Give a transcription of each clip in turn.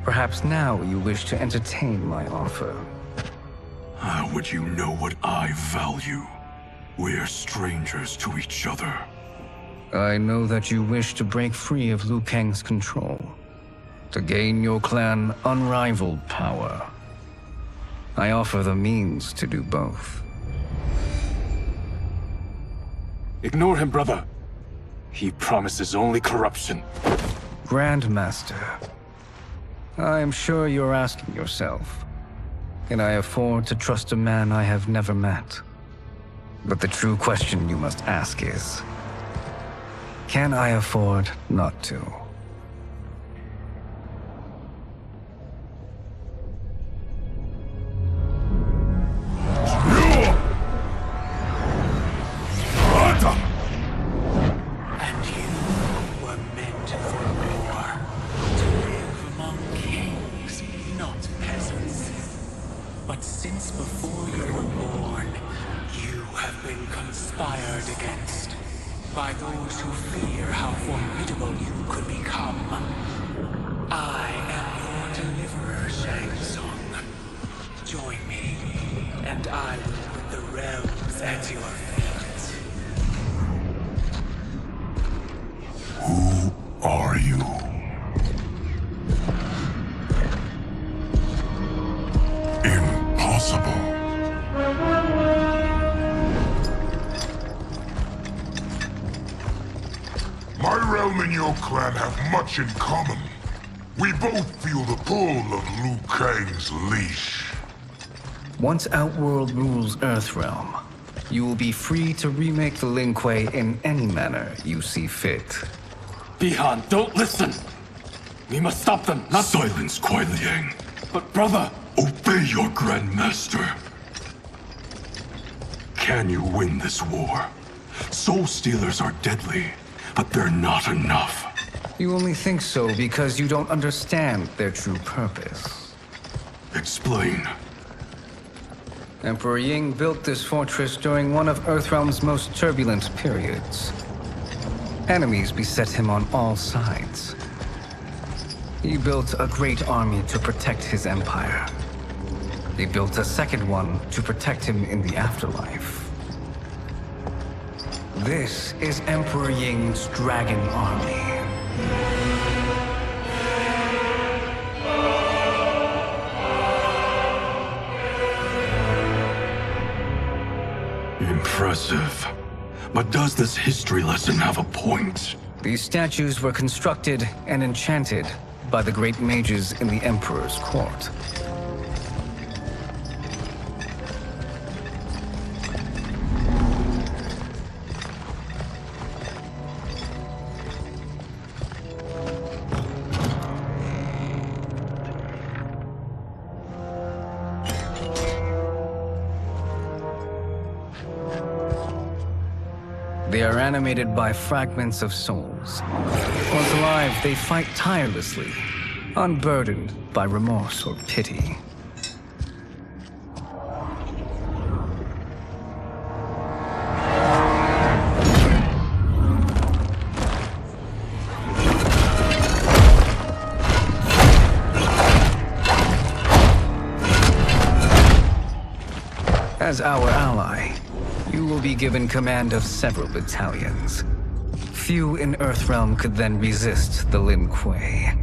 Perhaps now you wish to entertain my offer. How would you know what I value? We're strangers to each other. I know that you wish to break free of Liu Kang's control, to gain your clan unrivaled power. I offer the means to do both. Ignore him, brother. He promises only corruption. Grandmaster, I am sure you're asking yourself, can I afford to trust a man I have never met? But the true question you must ask is, can I afford not to? And you were meant for war, to live among kings, not peasants. But since before you were born, you have been conspired against by those who fear how formidable you could become. I am your deliverer, Shang Tsung. Join me, and I will put the realms at your feet. Who are you? Impossible. My realm and your clan have much in common. We both feel the pull of Liu Kang's leash. Once Outworld rules Earthrealm, you will be free to remake the Lin Kuei in any manner you see fit. Bihan, don't listen! We must stop them, not— Silence, Kuai Liang. But brother! Obey your Grandmaster. Can you win this war? Soul Stealers are deadly, but they're not enough. You only think so because you don't understand their true purpose. Explain. Emperor Ying built this fortress during one of Earthrealm's most turbulent periods. Enemies beset him on all sides. He built a great army to protect his empire. He built a second one to protect him in the afterlife. This is Emperor Ying's Dragon Army. Impressive. But does this history lesson have a point? These statues were constructed and enchanted by the great mages in the Emperor's court. They are animated by fragments of souls. Once alive, they fight tirelessly, unburdened by remorse or pity. As our ally, you will be given command of several battalions. Few in Earthrealm could then resist the Lin Kuei.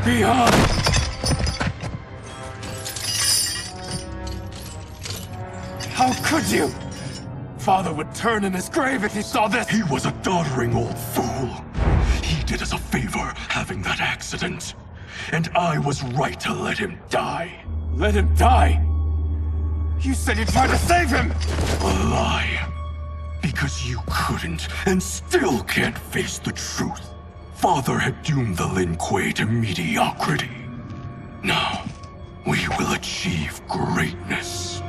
Bihan! How could you? Father would turn in his grave if he saw this! He was a doddering old fool. He did us a favor having that accident. And I was right to let him die. Let him die? You said you tried to save him! A lie. Because you couldn't and still can't face the truth. Father had doomed the Lin Kuei to mediocrity. Now, we will achieve greatness.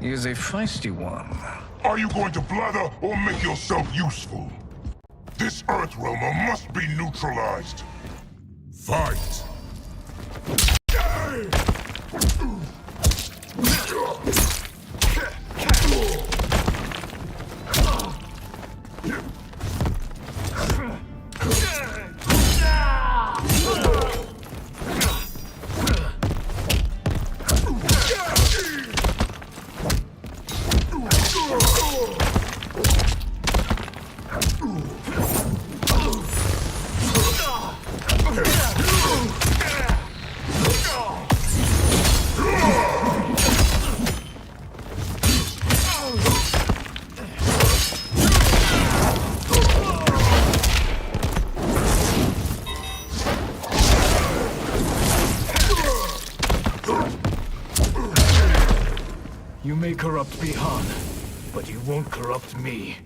He is a feisty one. Are you going to blather or make yourself useful? This Earthrealmer must be neutralized. Fight! You may corrupt Bihan, but you won't corrupt me.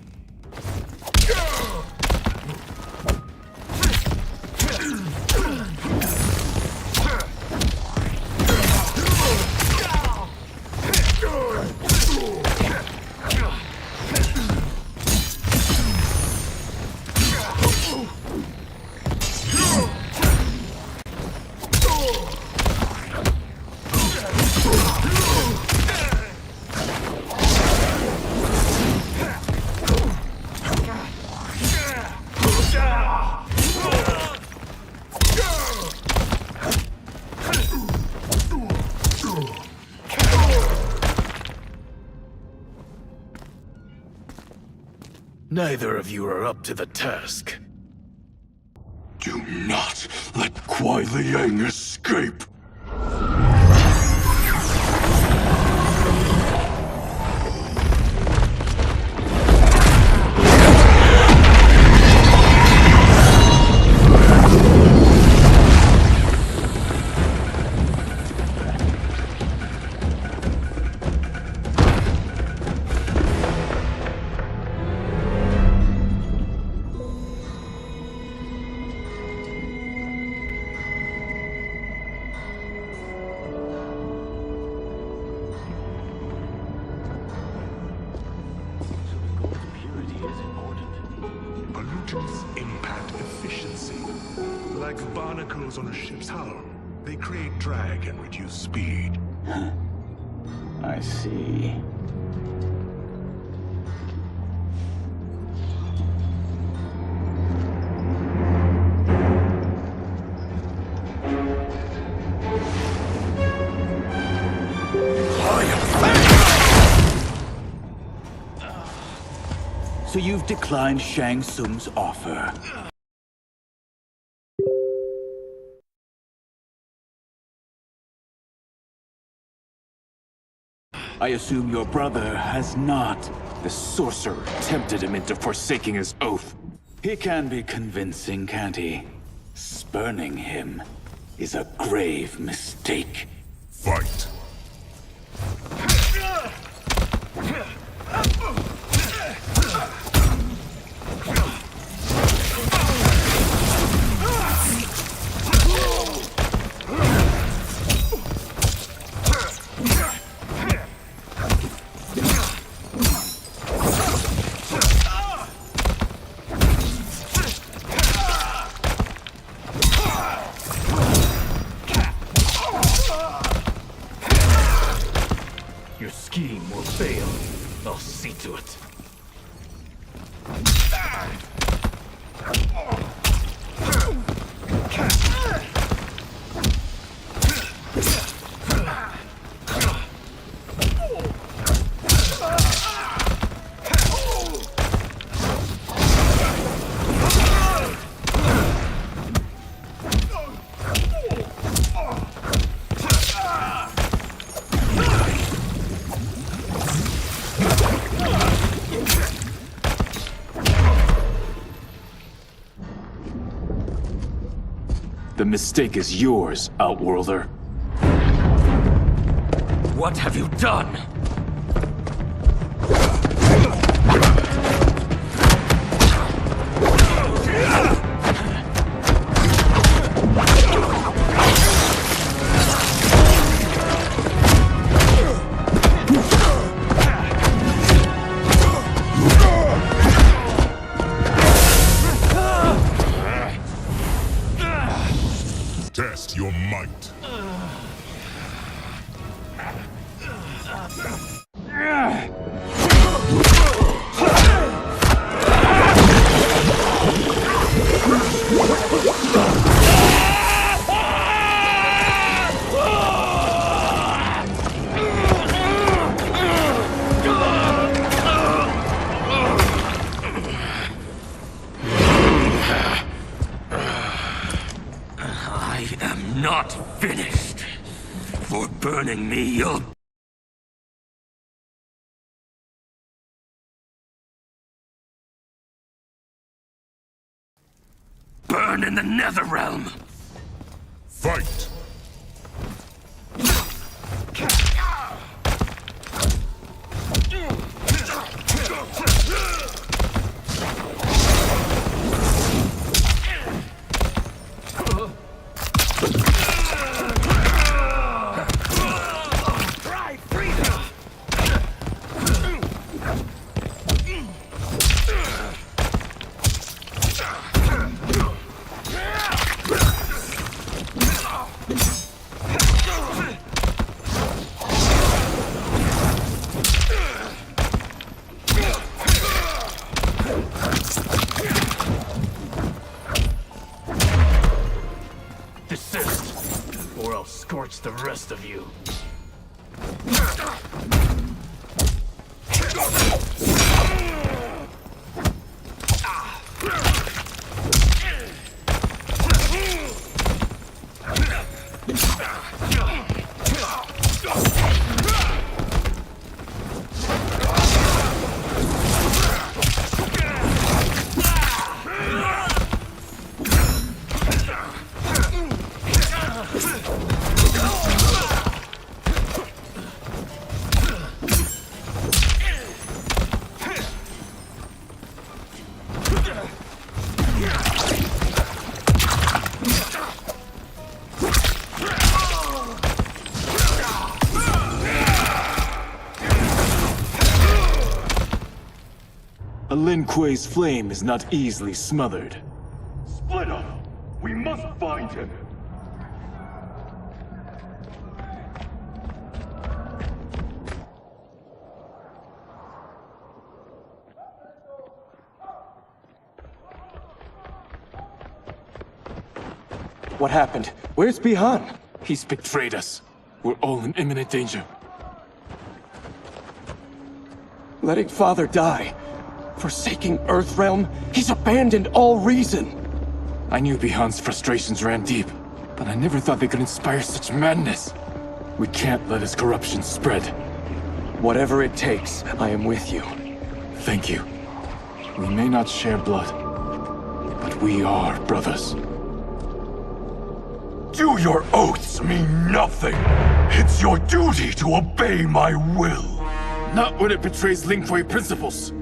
Neither of you are up to the task. Do not let Kuai Liang escape! Pollutants impact efficiency. Like barnacles on a ship's hull, they create drag and reduce speed. I see. So you've declined Shang Tsung's offer. I assume your brother has not. The sorcerer tempted him into forsaking his oath. He can be convincing, can't he? Spurning him is a grave mistake. Fight! Your scheme will fail. I'll see to it. The mistake is yours, Outworlder. What have you done? test your might. I am not finished. For burning me, you'll... burn in the Netherrealm! Fight! Desist, or I'll scorch the rest of you. A Lin Kuei's flame is not easily smothered. Split up! We must find him! What happened? Where's Bihan? He's betrayed us. We're all in imminent danger. Letting Father die. Forsaking Earthrealm, he's abandoned all reason. I knew Bihan's frustrations ran deep, but I never thought they could inspire such madness. We can't let his corruption spread. Whatever it takes, I am with you. Thank you. We may not share blood, but we are brothers. Do your oaths mean nothing? It's your duty to obey my will. Not when it betrays Lin Kuei principles.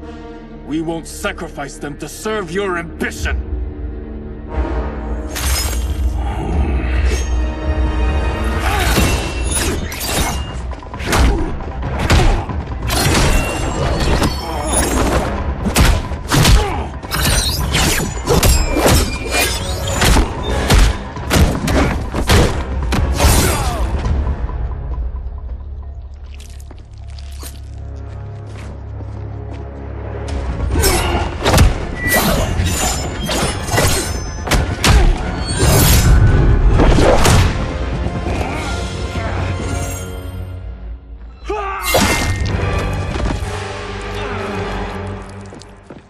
We won't sacrifice them to serve your ambition!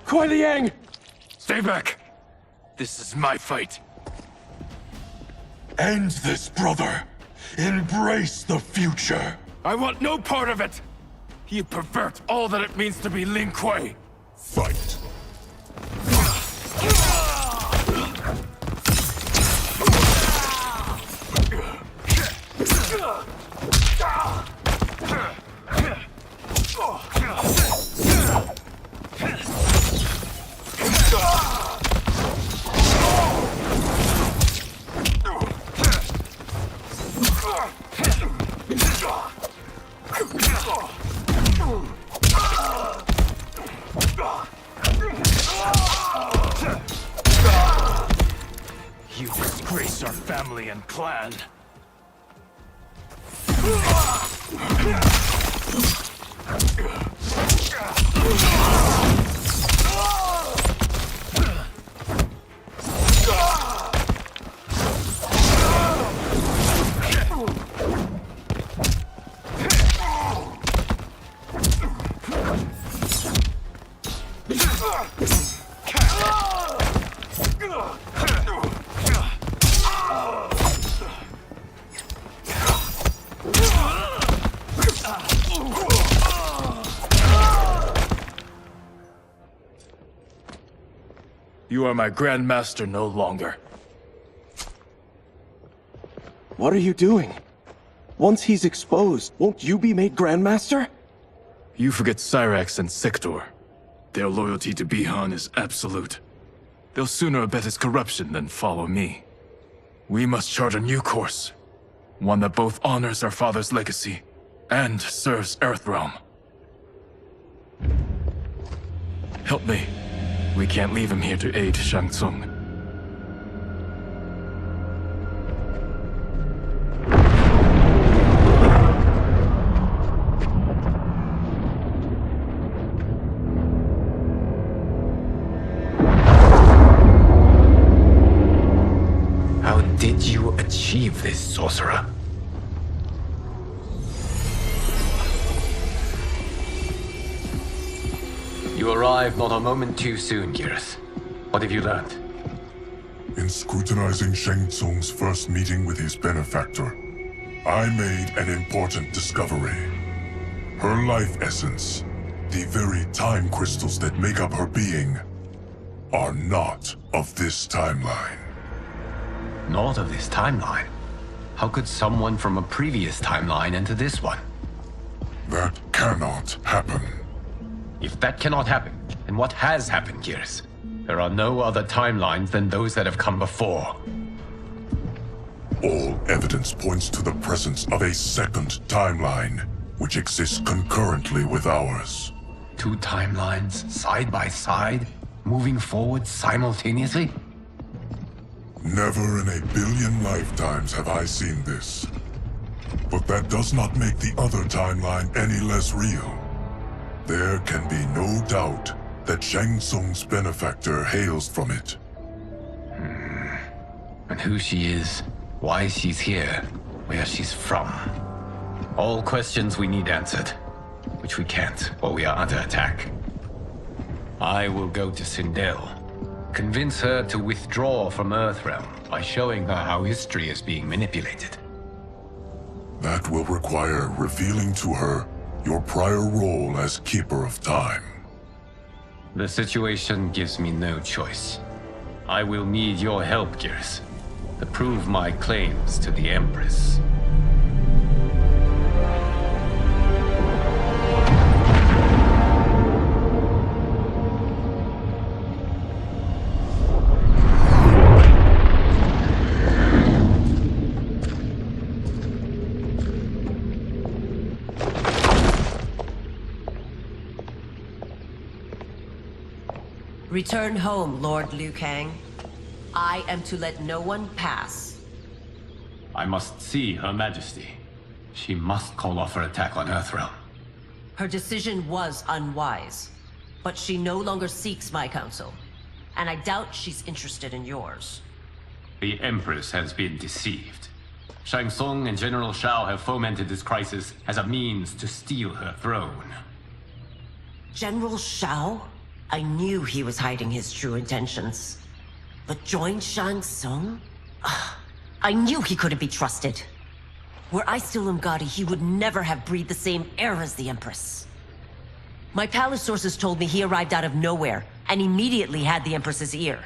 Kuei Liang! Stay back! This is my fight. End this, brother. Embrace the future. I want no part of it! You pervert all that it means to be Lin Kuei! Fight! You disgrace our family alien clan. You are my Grandmaster no longer. What are you doing? Once he's exposed, won't you be made Grandmaster? You forget Cyrax and Sector. Their loyalty to Bihan is absolute. They'll sooner abet his corruption than follow me. We must chart a new course. One that both honors our father's legacy and serves Earthrealm. Help me. We can't leave him here to aid Shang Tsung. How did you achieve this, sorcerer? You arrived not a moment too soon, Geras. What have you learned? In scrutinizing Shang Tsung's first meeting with his benefactor, I made an important discovery. Her life essence, the very time crystals that make up her being, are not of this timeline. Not of this timeline? How could someone from a previous timeline enter this one? That cannot happen. If that cannot happen, then what has happened, Geras? There are no other timelines than those that have come before. All evidence points to the presence of a second timeline, which exists concurrently with ours. Two timelines, side by side, moving forward simultaneously? Never in a billion lifetimes have I seen this. But that does not make the other timeline any less real. There can be no doubt that Shang Tsung's benefactor hails from it. And who she is, why she's here, where she's from. All questions we need answered, which we can't, or we are under attack. I will go to Sindel, convince her to withdraw from Earthrealm by showing her how history is being manipulated. That will require revealing to her your prior role as Keeper of Time. The situation gives me no choice. I will need your help, Geras, to prove my claims to the Empress. Return home, Lord Liu Kang. I am to let no one pass. I must see Her Majesty. She must call off her attack on Earthrealm. Her decision was unwise, but she no longer seeks my counsel, and I doubt she's interested in yours. The Empress has been deceived. Shang Tsung and General Shao have fomented this crisis as a means to steal her throne. General Shao? I knew he was hiding his true intentions. But join Shang Tsung? I knew he couldn't be trusted. Were I still Umgadi, he would never have breathed the same air as the Empress. My palace sources told me he arrived out of nowhere, and immediately had the Empress's ear.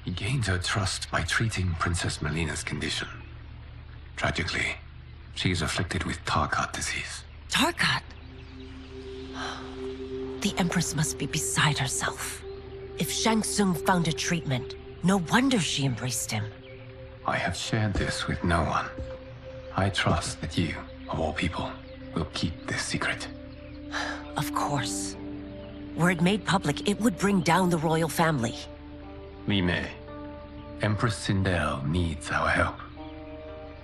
He gained her trust by treating Princess Melina's condition. Tragically, she is afflicted with Tarkat disease. Tarkat? The Empress must be beside herself. If Shang Tsung found a treatment, no wonder she embraced him. I have shared this with no one. I trust that you, of all people, will keep this secret. Of course. Were it made public, it would bring down the royal family. Li Mei, Empress Sindel needs our help.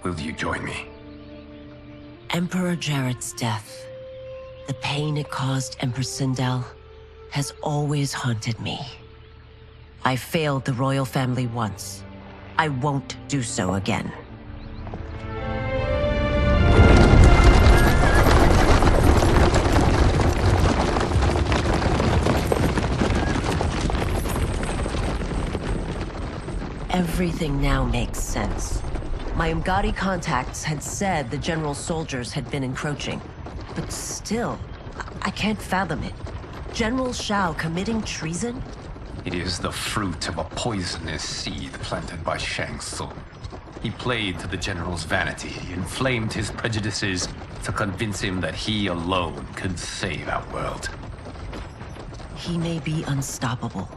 Will you join me? Emperor Jarrett's death, the pain it caused Empress Sindel, has always haunted me. I failed the royal family once. I won't do so again. Everything now makes sense. My Umgadi contacts had said the general's soldiers had been encroaching. But still, I can't fathom it. General Shao committing treason? It is the fruit of a poisonous seed planted by Shang Tsung. He played to the general's vanity, inflamed his prejudices to convince him that he alone could save our world. He may be unstoppable.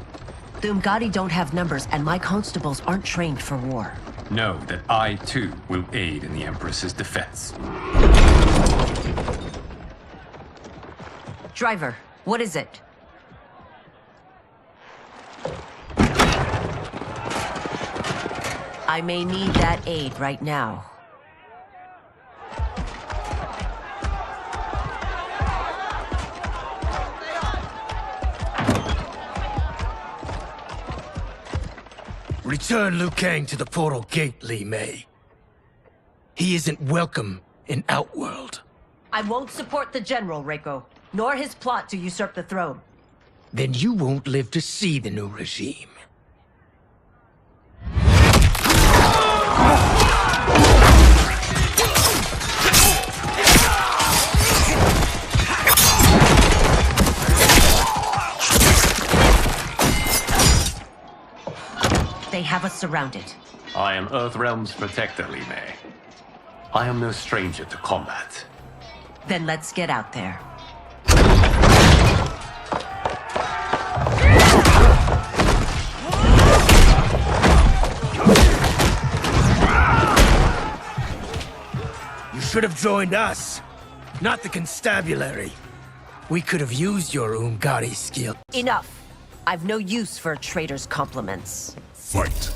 The Umgadi don't have numbers, and my constables aren't trained for war. Know that I, too, will aid in the Empress's defense. Driver, what is it? I may need that aid right now. Return Liu Kang to the portal gate, Li Mei. He isn't welcome in Outworld. I won't support the general, Reiko, nor his plot to usurp the throne. Then you won't live to see the new regime. They have us surrounded. I am Earthrealm's protector, Li Mei. I am no stranger to combat. Then let's get out there. You should have joined us, not the constabulary. We could have used your Umgadi skill. Enough. I've no use for a traitor's compliments. Fight.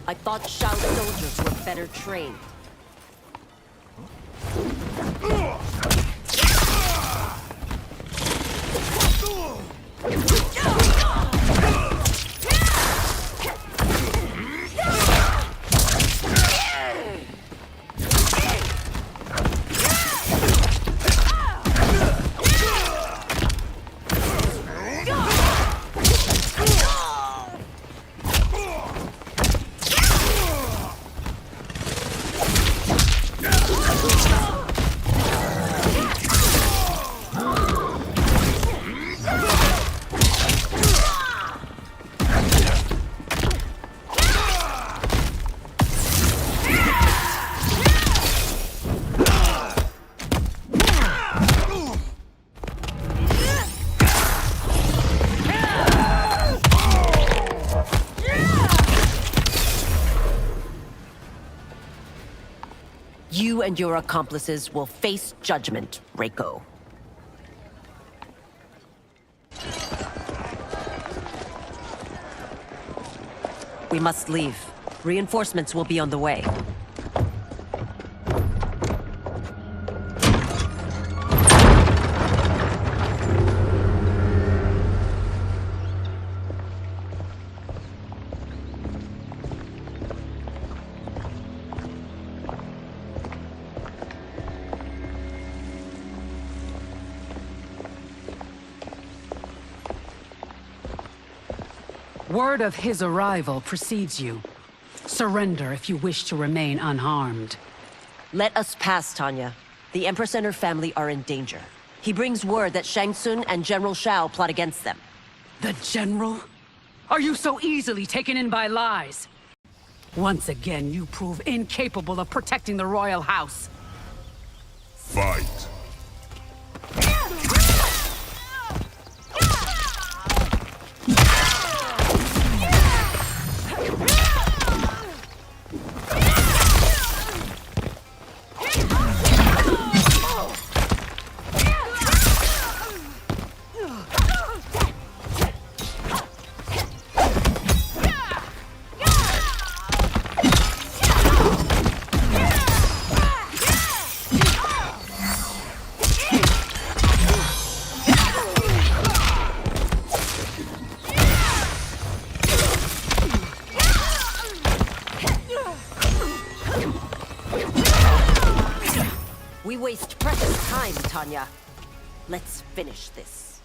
I thought Shao's soldiers were better trained. You and your accomplices will face judgment, Reiko. We must leave. Reinforcements will be on the way. Word of his arrival precedes you. Surrender if you wish to remain unharmed. Let us pass, Tanya. The Empress and her family are in danger. He brings word that Shang Tsung and General Shao plot against them. The General? Are you so easily taken in by lies? Once again, you prove incapable of protecting the royal house. Fight. We waste precious time, Tanya. Let's finish this.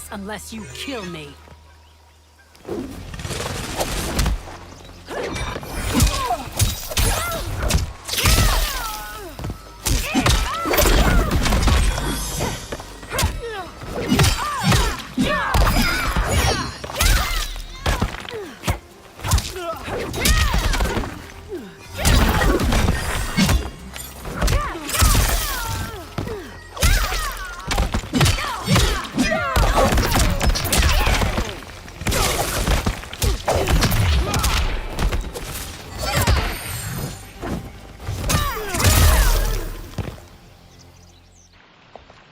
Unless you kill me.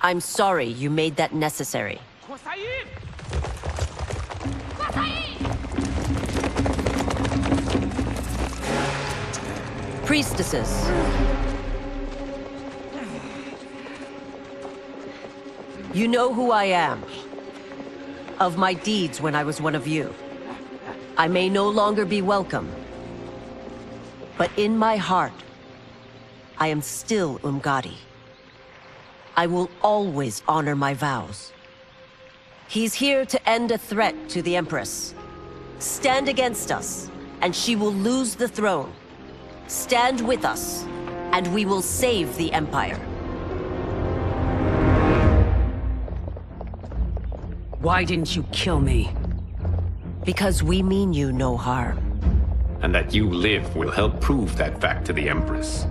I'm sorry you made that necessary. Priestesses. You know who I am. Of my deeds when I was one of you. I may no longer be welcome. But in my heart, I am still Umgadi. I will always honor my vows. He's here to end a threat to the Empress. Stand against us, and she will lose the throne. Stand with us, and we will save the Empire. Why didn't you kill me? Because we mean you no harm. And that you live will help prove that fact to the Empress.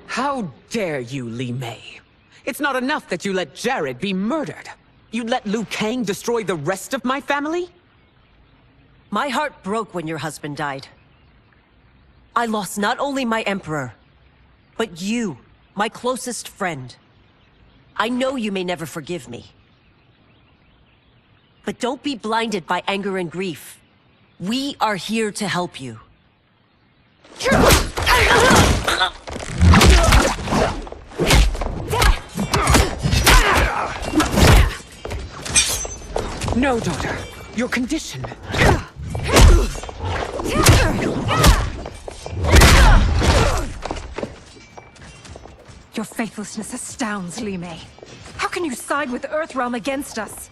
How dare you, Li Mei? It's not enough that you let Jared be murdered. You'd let Liu Kang destroy the rest of my family? My heart broke when your husband died. I lost not only my emperor, but you, my closest friend. I know you may never forgive me. But don't be blinded by anger and grief. We are here to help you. No, daughter. Your condition. Your faithlessness astounds, Li Mei. How can you side with Earthrealm against us?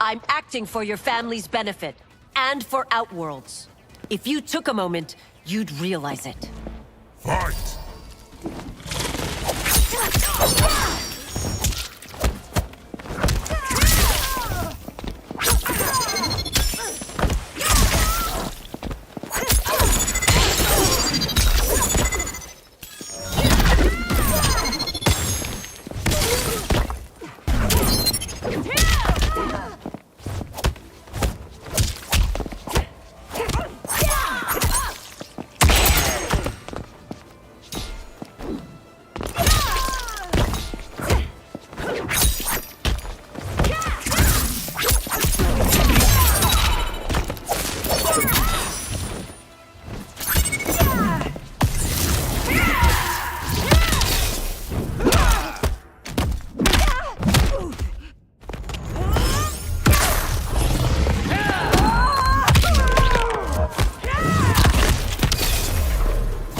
I'm acting for your family's benefit, and for Outworld's. If you took a moment, you'd realize it. Fight!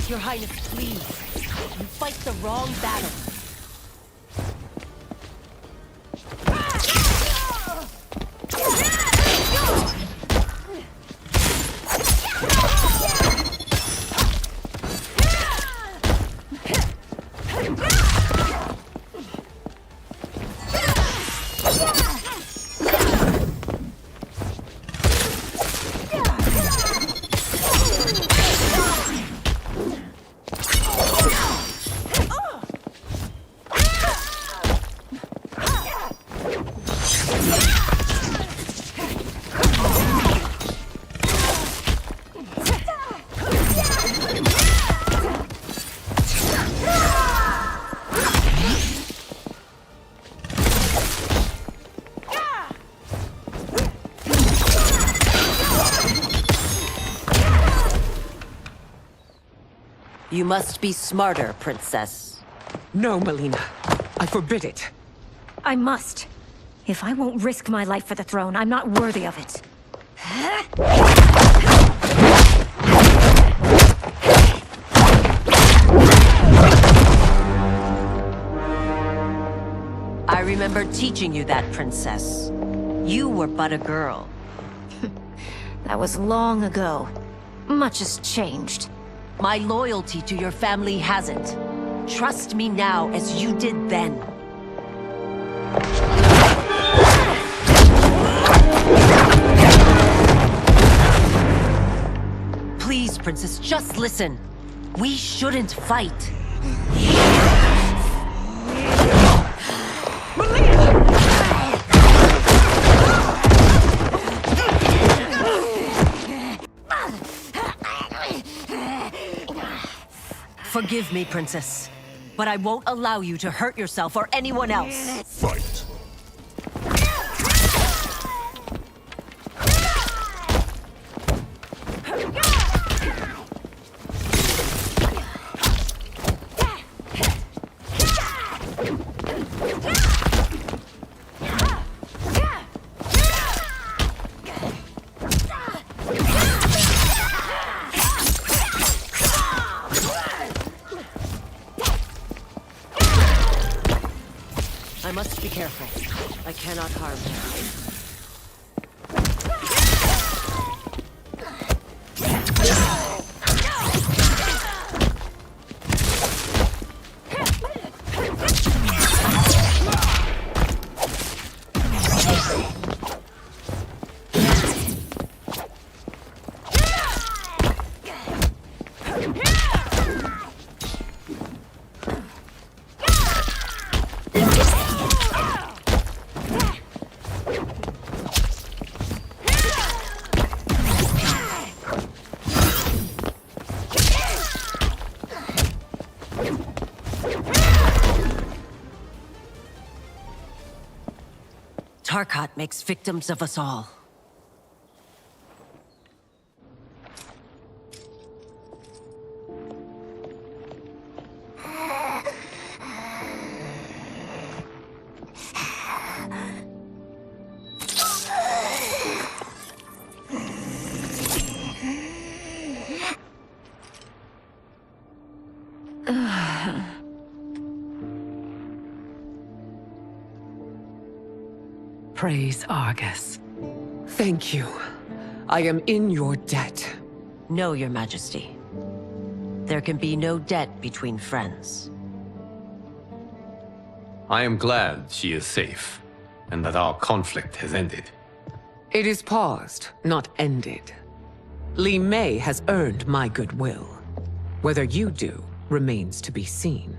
Your Highness, please. You fight the wrong battle. You must be smarter, Princess. No, Melina. I forbid it. I must. If I won't risk my life for the throne, I'm not worthy of it. I remember teaching you that, Princess. You were but a girl. That was long ago. Much has changed. My loyalty to your family hasn't. Trust me now as you did then. Please, Princess, just listen. We shouldn't fight. Forgive me, Princess, but I won't allow you to hurt yourself or anyone else. Fight! I must be careful. I cannot harm her. Tarkat makes victims of us all. Praise Argus. Thank you. I am in your debt. No, Your Majesty. There can be no debt between friends. I am glad she is safe, and that our conflict has ended. It is paused, not ended. Li Mei has earned my goodwill. Whether you do remains to be seen.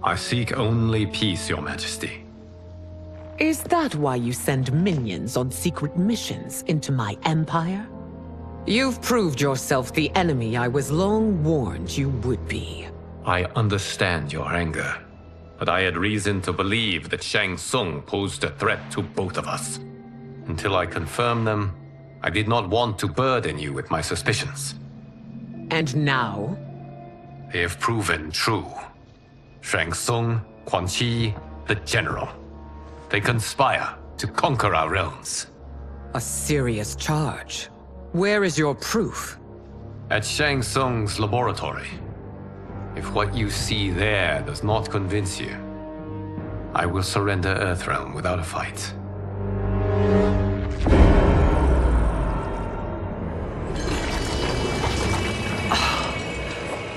I seek only peace, Your Majesty. Is that why you send minions on secret missions into my empire? You've proved yourself the enemy I was long warned you would be. I understand your anger, but I had reason to believe that Shang Tsung posed a threat to both of us. Until I confirmed them, I did not want to burden you with my suspicions. And now? They have proven true. Shang Tsung, Quan Chi, the General. They conspire to conquer our realms. A serious charge. Where is your proof? At Shang Tsung's laboratory. If what you see there does not convince you, I will surrender Earthrealm without a fight.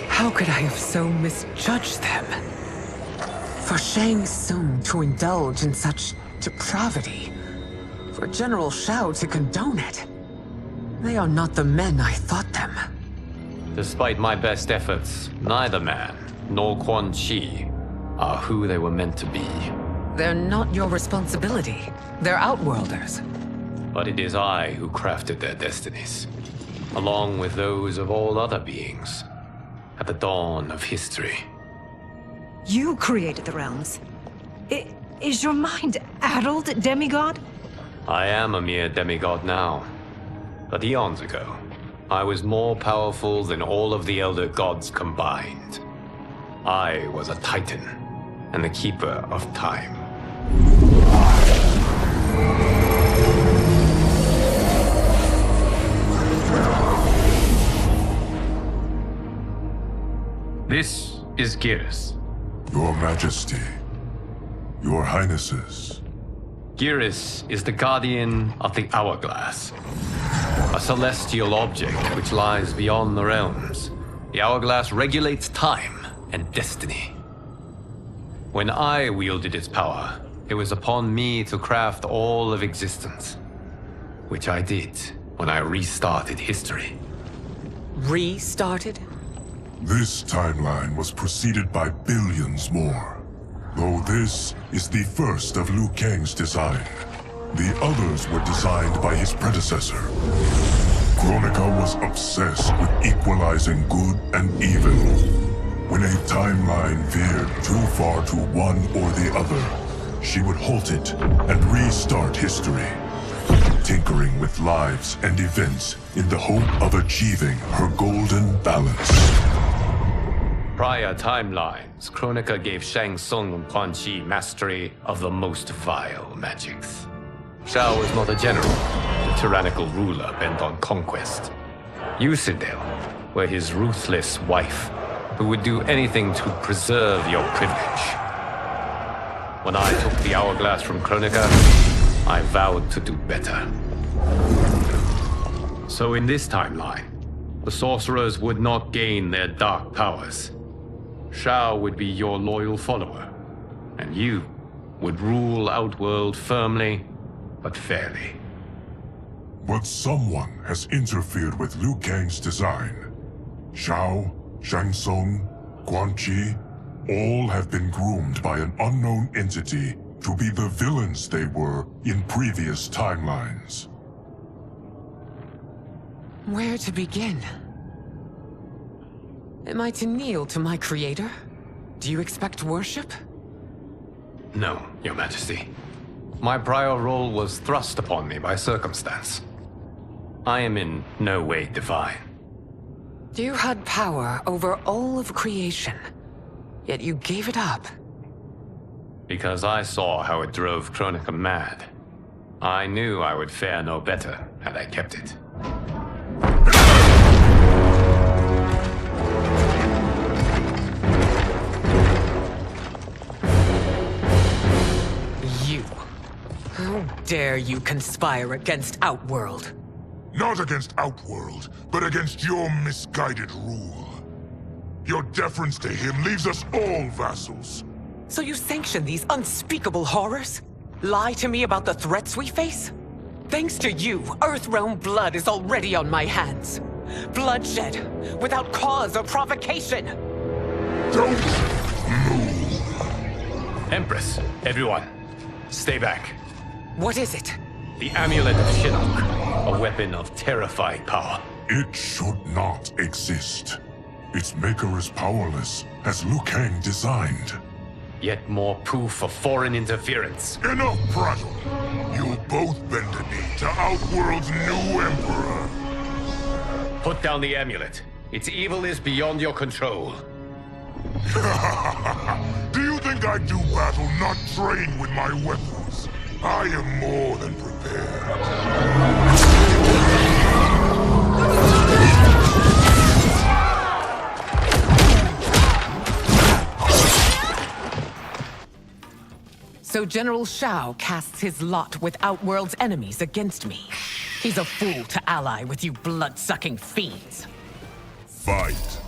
How could I have so misjudged them? For Shang Tsung to indulge in such depravity, for General Shao to condone it, they are not the men I thought them. Despite my best efforts, neither man nor Quan Chi are who they were meant to be. They're not your responsibility. They're Outworlders. But it is I who crafted their destinies, along with those of all other beings, at the dawn of history. You created the realms. Is your mind addled, demigod? I am a mere demigod now. But eons ago, I was more powerful than all of the Elder Gods combined. I was a Titan, and the Keeper of Time. This is Geras. Your Majesty, Your Highnesses. Geras is the guardian of the Hourglass, a celestial object which lies beyond the realms. The Hourglass regulates time and destiny. When I wielded its power, it was upon me to craft all of existence, which I did when I restarted history. Restarted? This timeline was preceded by billions more. Though this is the first of Liu Kang's design, the others were designed by his predecessor. Kronika was obsessed with equalizing good and evil. When a timeline veered too far to one or the other, she would halt it and restart history, tinkering with lives and events in the hope of achieving her golden balance. Prior timelines, Kronika gave Shang Tsung and Quan Chi mastery of the most vile magics. Shao was not a general, a tyrannical ruler bent on conquest. You, Sindel, were his ruthless wife, who would do anything to preserve your privilege. When I took the Hourglass from Kronika, I vowed to do better. So in this timeline, the sorcerers would not gain their dark powers. Shao would be your loyal follower, and you would rule Outworld firmly, but fairly. But someone has interfered with Liu Kang's design. Shao, Shang Tsung, Quan Chi, all have been groomed by an unknown entity to be the villains they were in previous timelines. Where to begin? Am I to kneel to my creator? Do you expect worship? No, Your Majesty. My prior role was thrust upon me by circumstance. I am in no way divine. You had power over all of creation, yet you gave it up. Because I saw how it drove Kronika mad. I knew I would fare no better had I kept it. You. How dare you conspire against Outworld? Not against Outworld, but against your misguided rule. Your deference to him leaves us all vassals. So you sanction these unspeakable horrors? Lie to me about the threats we face? Thanks to you, Earthrealm blood is already on my hands. Bloodshed, without cause or provocation. Don't move. Empress, everyone, stay back. What is it? The Amulet of Shinnok, a weapon of terrifying power. It should not exist. Its maker is powerless, as Liu Kang designed. Yet more proof of foreign interference. Enough prattle! You'll both bend a knee to Outworld's new Emperor. Put down the amulet. Its evil is beyond your control. Do you think I do battle not trained with my weapons? I am more than prepared. So General Shao casts his lot with Outworld's enemies against me. He's a fool to ally with you blood-sucking fiends. Fight.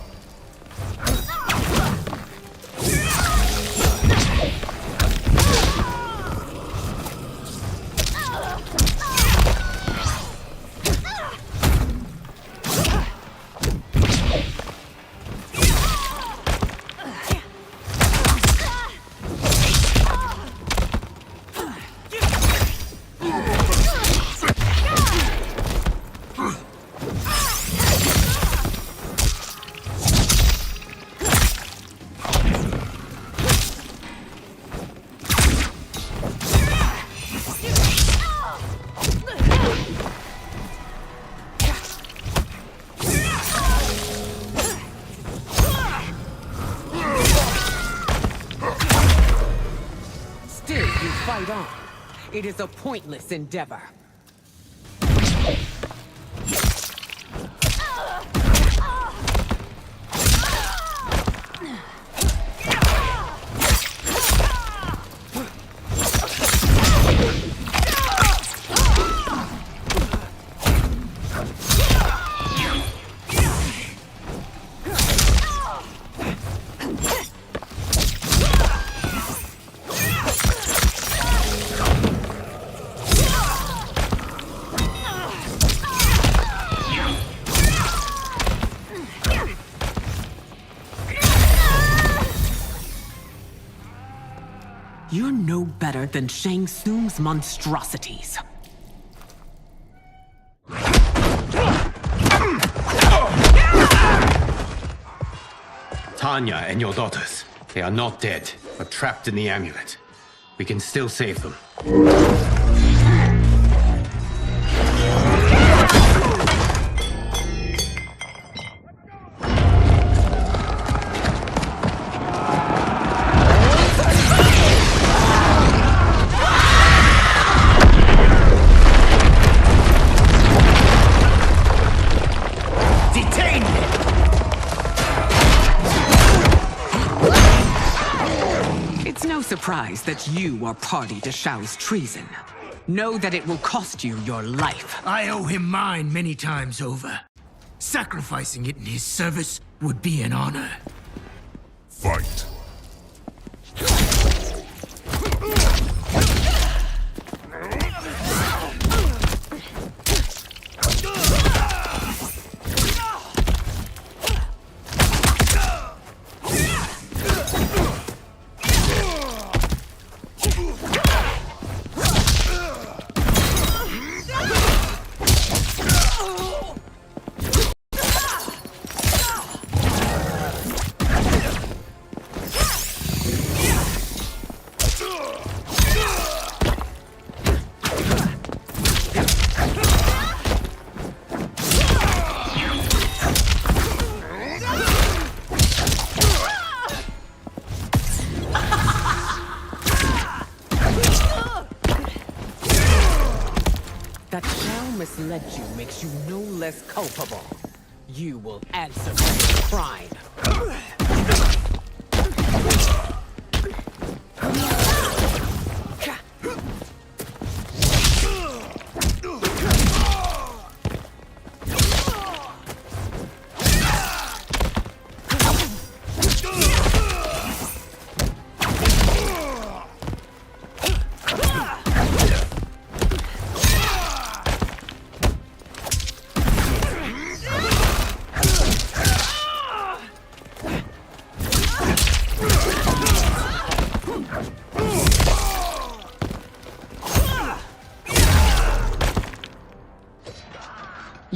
Fight on. It is a pointless endeavor. You're no better than Shang Tsung's monstrosities. Tanya and your daughters, they are not dead, but trapped in the amulet. We can still save them. Surprised that you are party to Shao's treason. Know that it will cost you your life. I owe him mine many times over. Sacrificing it in his service would be an honor. Fight. That Shao misled you makes you no less culpable. You will answer for your crime.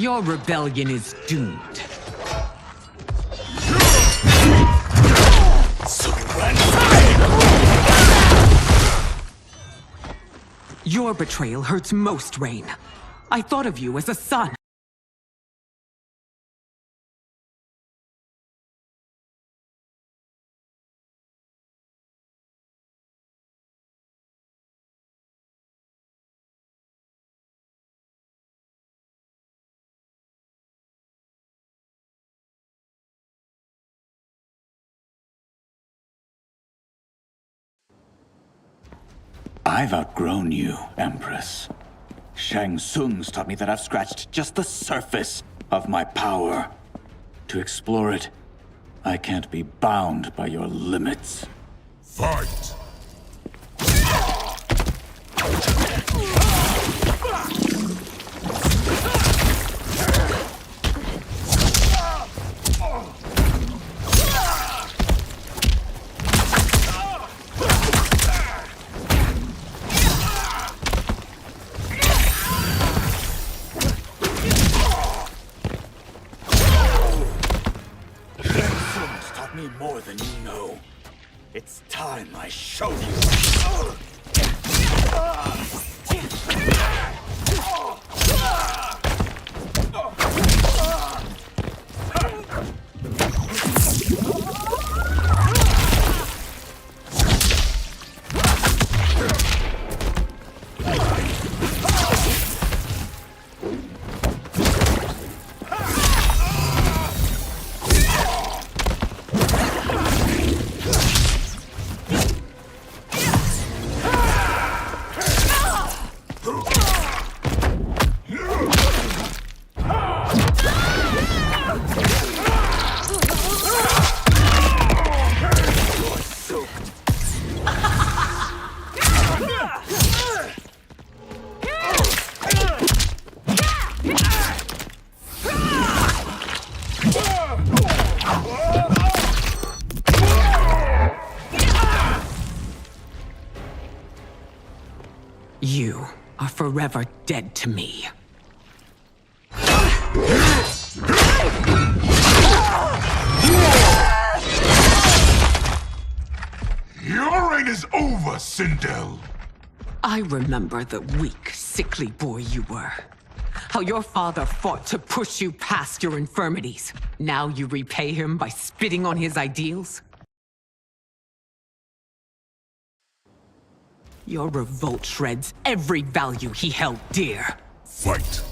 Your rebellion is doomed. Your betrayal hurts most, Rain. I thought of you as a son. I've outgrown you, Empress. Shang Tsung's taught me that I've scratched just the surface of my power. To explore it, I can't be bound by your limits. Fight! More than you know. It's time I show you. You are forever dead to me. Your reign is over, Sindel! I remember the weak, sickly boy you were. How your father fought to push you past your infirmities. Now you repay him by spitting on his ideals? Your revolt shreds every value he held dear. Fight!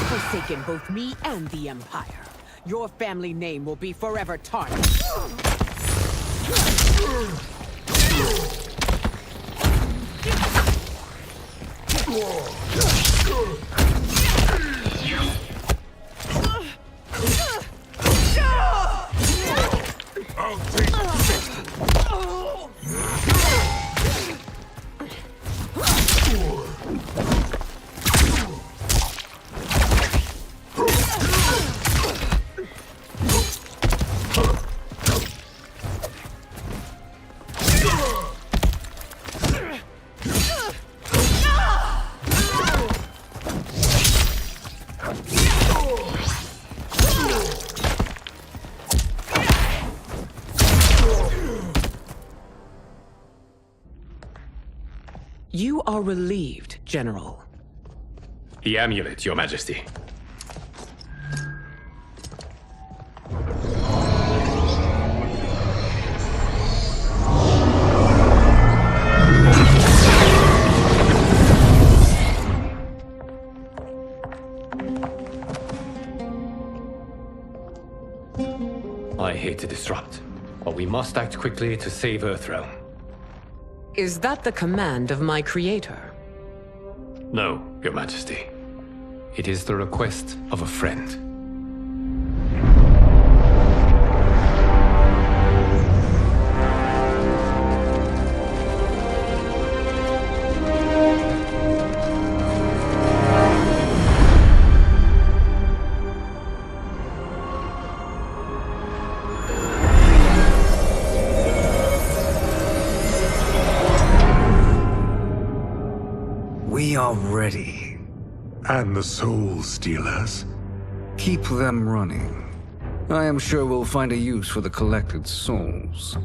Forsaken both me and the Empire. Your family name will be forever tarnished. I'll take this. You are relieved, General. The amulet, Your Majesty. I hate to disrupt, but we must act quickly to save Earthrealm. Is that the command of my creator? No, Your Majesty. It is the request of a friend. already. And the Soul Stealers? Keep them running. I am sure we'll find a use for the collected souls.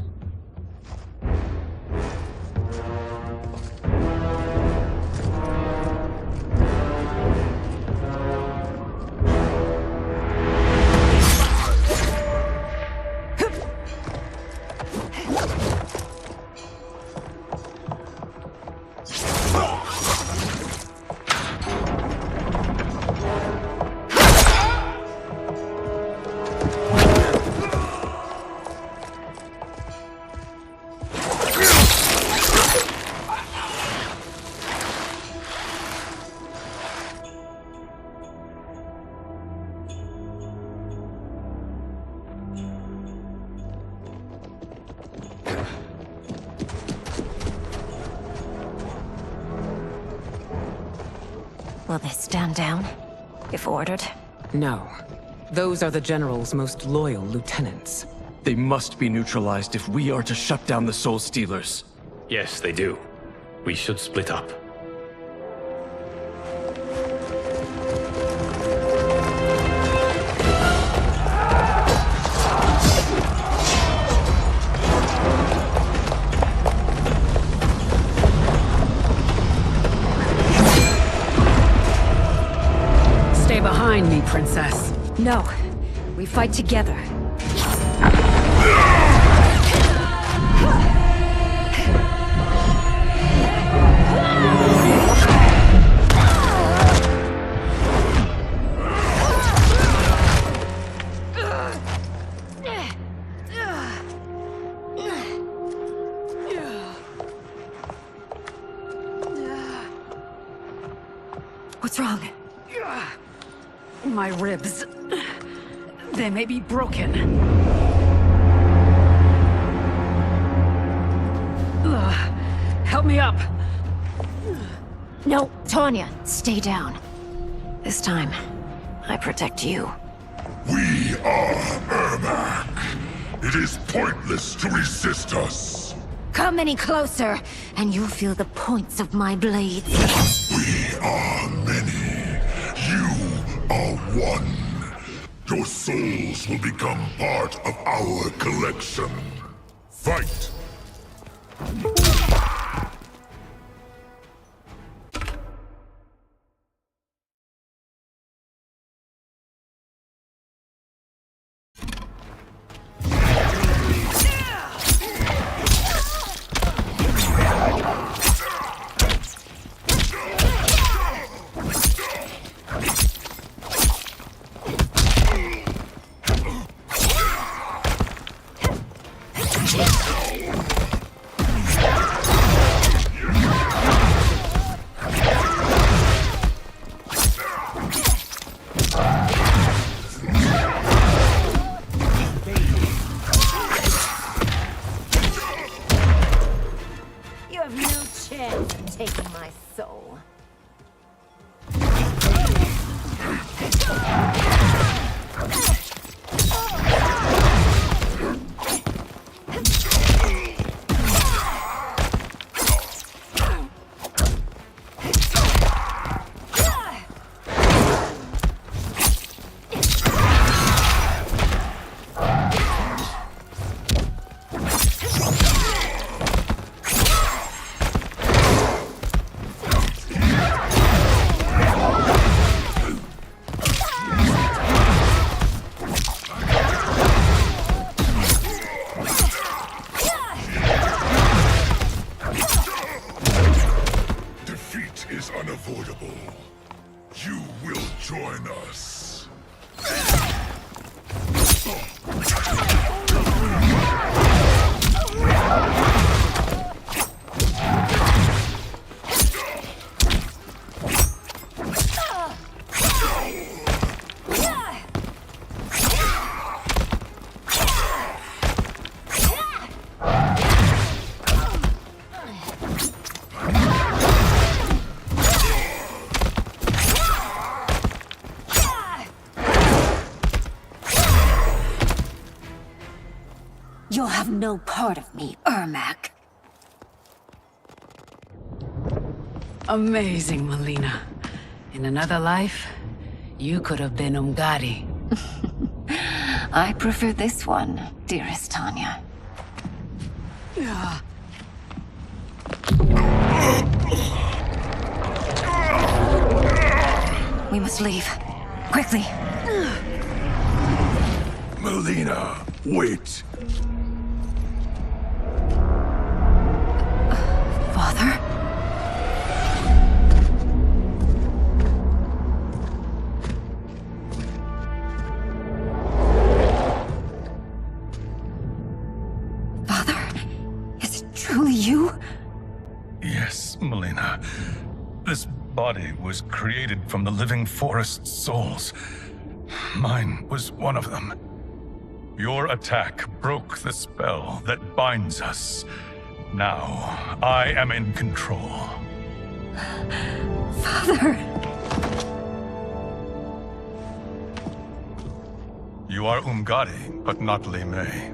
Will they stand down, if ordered? No. Those are the General's most loyal lieutenants. They must be neutralized if we are to shut down the Soul Stealers. Yes, they do. We should split up. Stay behind me, Princess. No. We fight together. What's wrong? My ribs. They may be broken. Help me up. No, Tanya, stay down. This time, I protect you. We are Ermac. It is pointless to resist us. Come any closer, and you'll feel the points of my blades. We are many. You are one. Your souls will become part of our collection. Fight! You have no chance of taking my soul. Unavoidable. You will join us. You'll have no part of me, Ermac. Amazing, Melina. In another life, you could have been Umgadi. I prefer this one, dearest Tanya. We must leave. Quickly. Melina, wait. Father? Father? Is it truly you? Yes, Melina. This body was created from the living forest's souls. Mine was one of them. Your attack broke the spell that binds us. Now, I am in control. Father! You are Umgadi, but not Li Mei.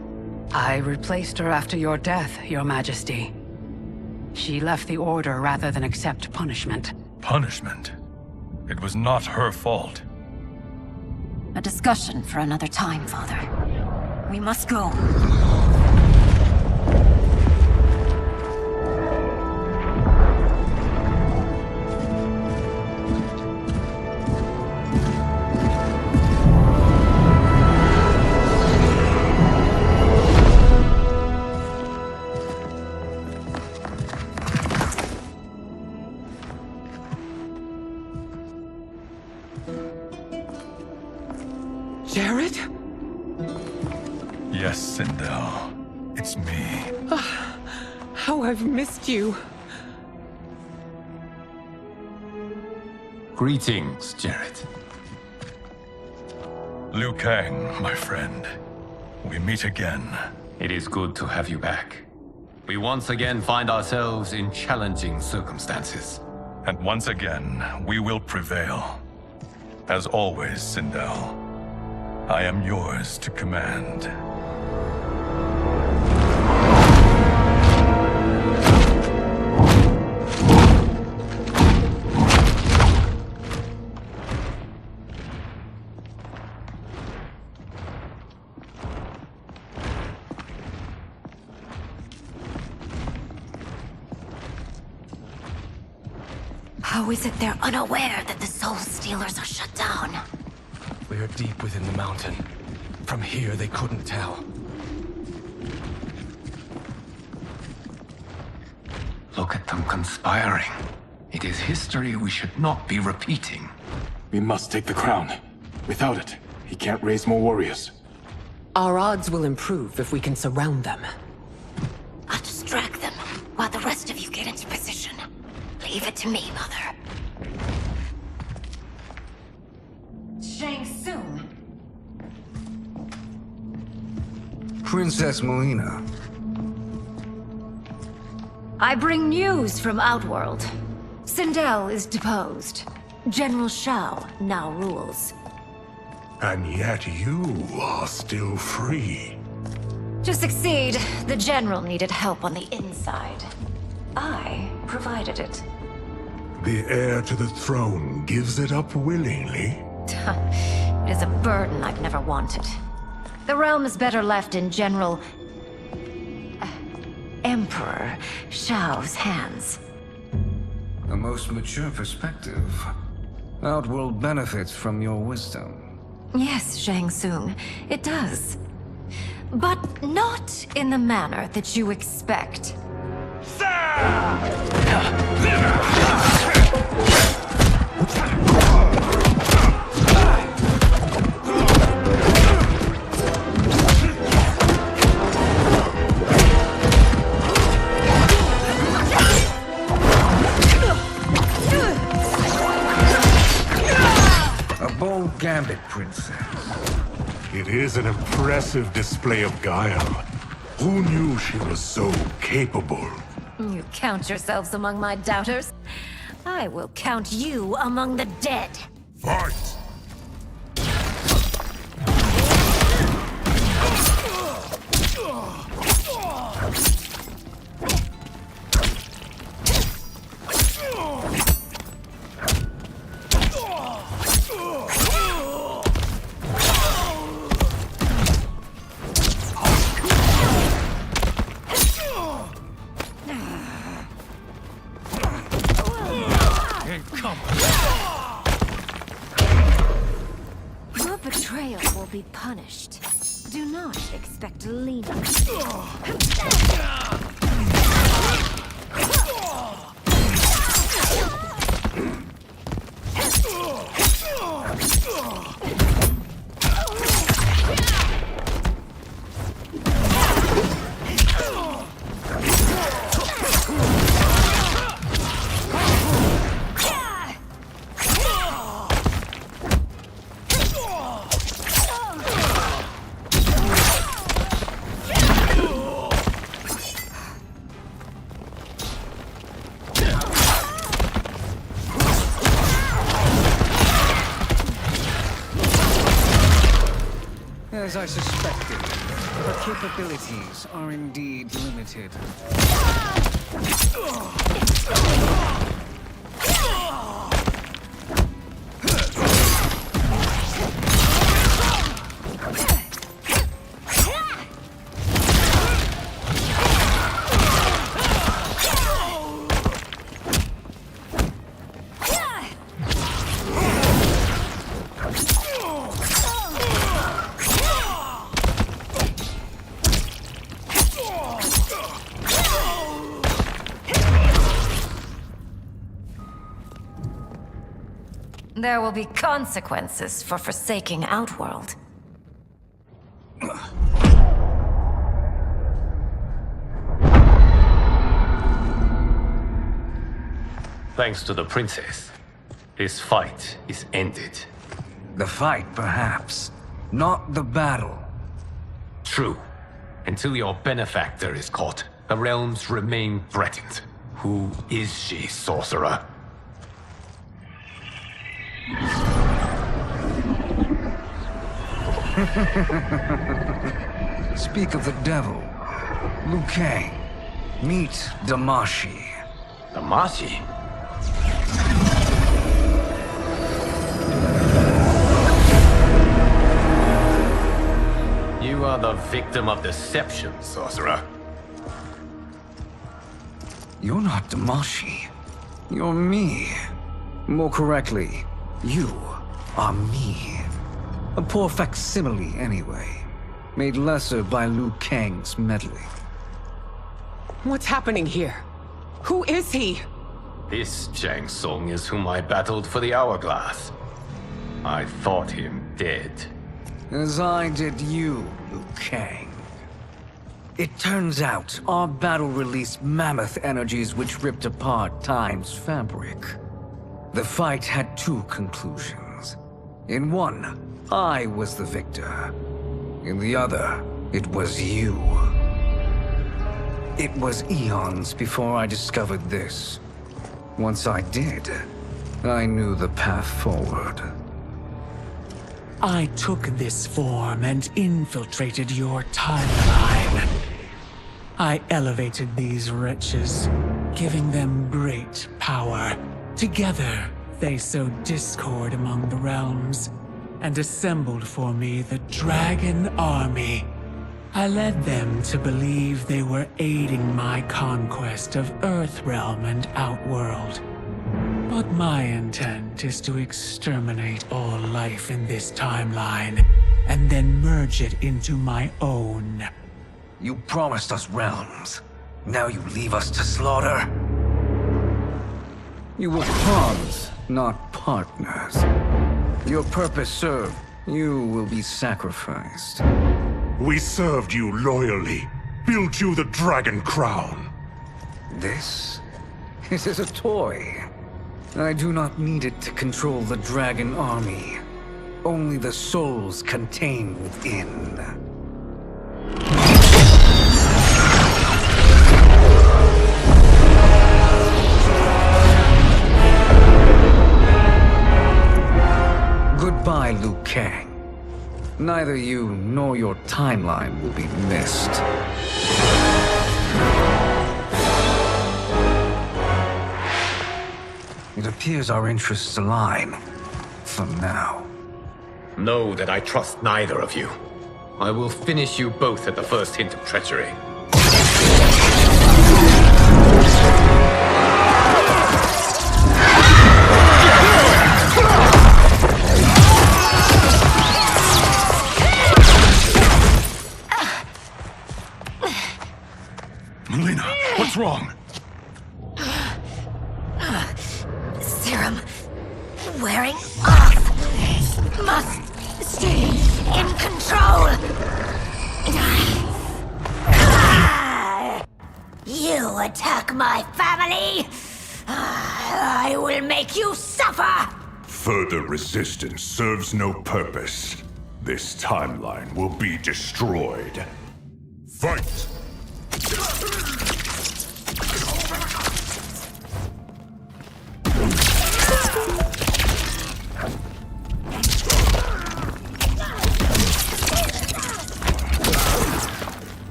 I replaced her after your death, Your Majesty. She left the Order rather than accept punishment. Punishment? It was not her fault. A discussion for another time, Father. We must go. Jared? Yes, Sindel. It's me. How I've missed you. Greetings, Jared. Liu Kang, my friend. We meet again. It is good to have you back. We once again find ourselves in challenging circumstances. And once again, we will prevail. As always, Sindel, I am yours to command. How is it they're unaware that the Soul Stealers are shut down? We are deep within the mountain. From here, they couldn't tell. Look at them conspiring. It is history we should not be repeating. We must take the crown. Without it, he can't raise more warriors. Our odds will improve if we can surround them. I'll distract them while the rest of you get into position. Leave it to me, Mother. Shang Tsung. Princess Melina. I bring news from Outworld. Sindel is deposed. General Shao now rules. And yet you are still free. To succeed, the General needed help on the inside. I provided it. The heir to the throne gives it up willingly. It is a burden I've never wanted. The realm is better left in General... Emperor Shao's hands. A most mature perspective. Outworld benefits from your wisdom. Yes, Shang Tsung, it does. But not in the manner that you expect. A bold gambit, Princess. It is an impressive display of guile. Who knew she was so capable? You count yourselves among my doubters. I will count you among the dead. Fight! As I suspected, her capabilities are indeed limited. There will be consequences for forsaking Outworld. Thanks to the princess, this fight is ended. The fight, perhaps. Not the battle. True. Until your benefactor is caught, the realms remain threatened. Who is she, sorcerer? Speak of the devil. Liu Kang. Meet Damashi. Damashi? You are the victim of deception, sorcerer. You're not Damashi. You're me. More correctly, you are me. A poor facsimile, anyway. Made lesser by Liu Kang's meddling. What's happening here? Who is he? This Shang Tsung is whom I battled for the Hourglass. I thought him dead. As I did you, Liu Kang. It turns out our battle released mammoth energies which ripped apart time's fabric. The fight had two conclusions. In one, I was the victor. In the other, it was you. It was eons before I discovered this. Once I did, I knew the path forward. I took this form and infiltrated your timeline. I elevated these wretches, giving them great power. Together, they sowed discord among the realms, and assembled for me the Dragon Army. I led them to believe they were aiding my conquest of Earthrealm and Outworld. But my intent is to exterminate all life in this timeline, and then merge it into my own. You promised us realms. Now you leave us to slaughter? You were pawns, not partners. Your purpose served. You will be sacrificed. We served you loyally, built you the Dragon Crown. This is a toy. I do not need it to control the Dragon Army. Only the souls contained within. Goodbye, Liu Kang. Neither you nor your timeline will be missed. It appears our interests align. For now. Know that I trust neither of you. I will finish you both at the first hint of treachery. Melina, what's wrong? Serum wearing off. Must stay in control. You attack my family. I will make you suffer. Further resistance serves no purpose. This timeline will be destroyed. Fight!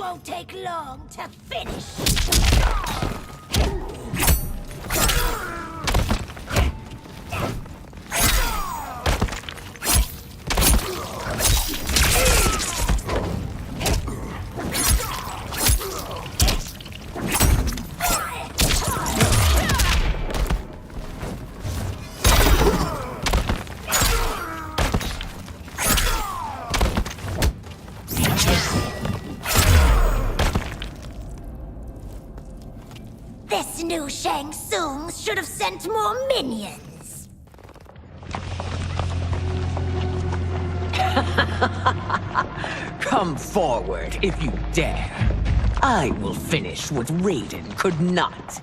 won't take long to finish. This new Shang Tsung should have sent more minions. Come forward if you dare. I will finish what Raiden could not.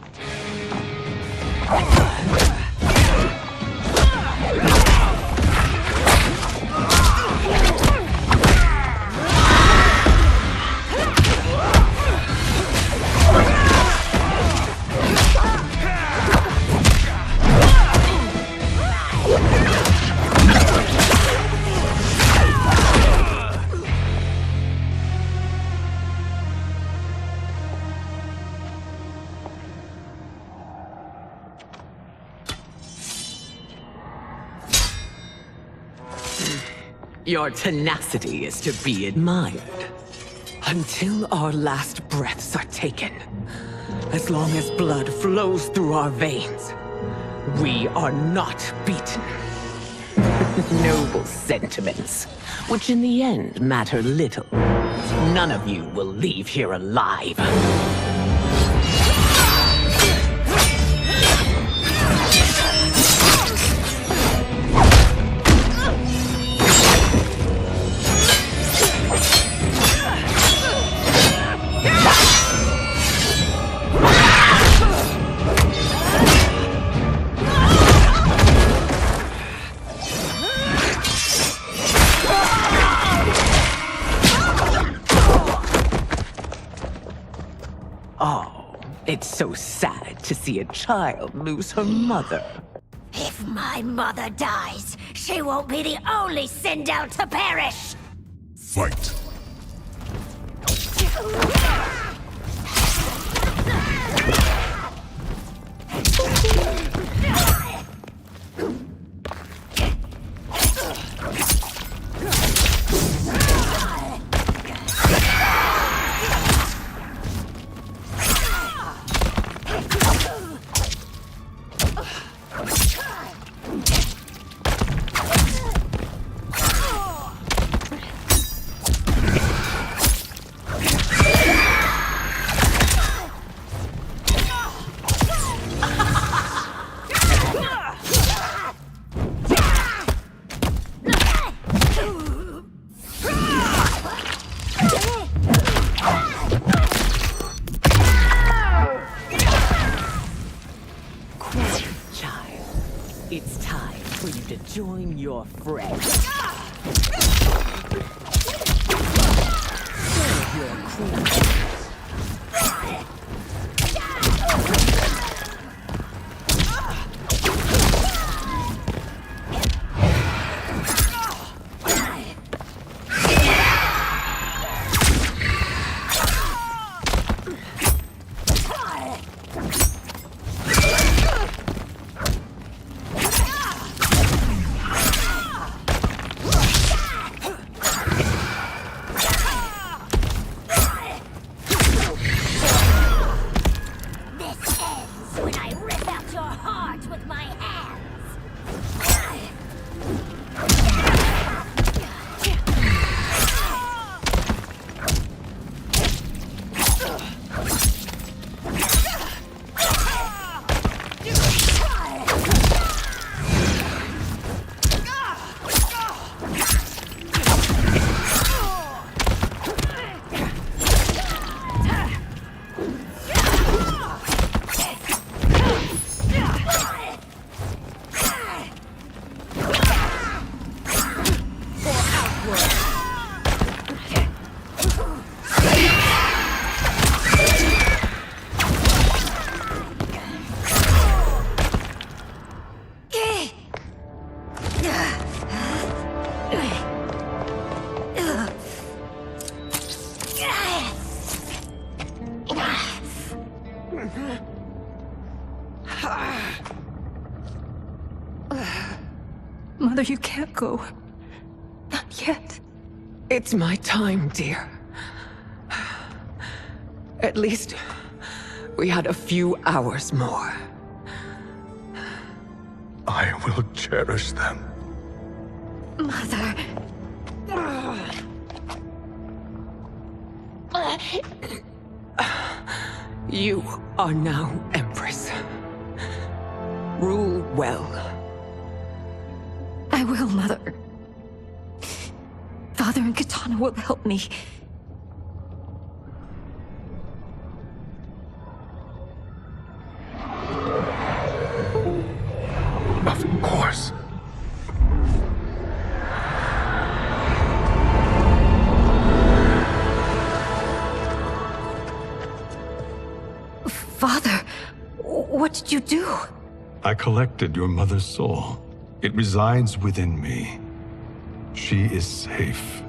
Your tenacity is to be admired. Until our last breaths are taken, as long as blood flows through our veins, we are not beaten. Noble sentiments, which in the end matter little. None of you will leave here alive. It's so sad to see a child lose her mother. If my mother dies, she won't be the only Sindel to perish! Fight! It's time for you to join your friends. Serve your queen. Mother, you can't go. Not yet. It's my time, dear. At least, we had a few hours more. I will cherish them. Mother. You are now Empress. Rule well. I will, Mother. Father and Katana will help me. Of course. Father, what did you do? I collected your mother's soul. It resides within me. She is safe.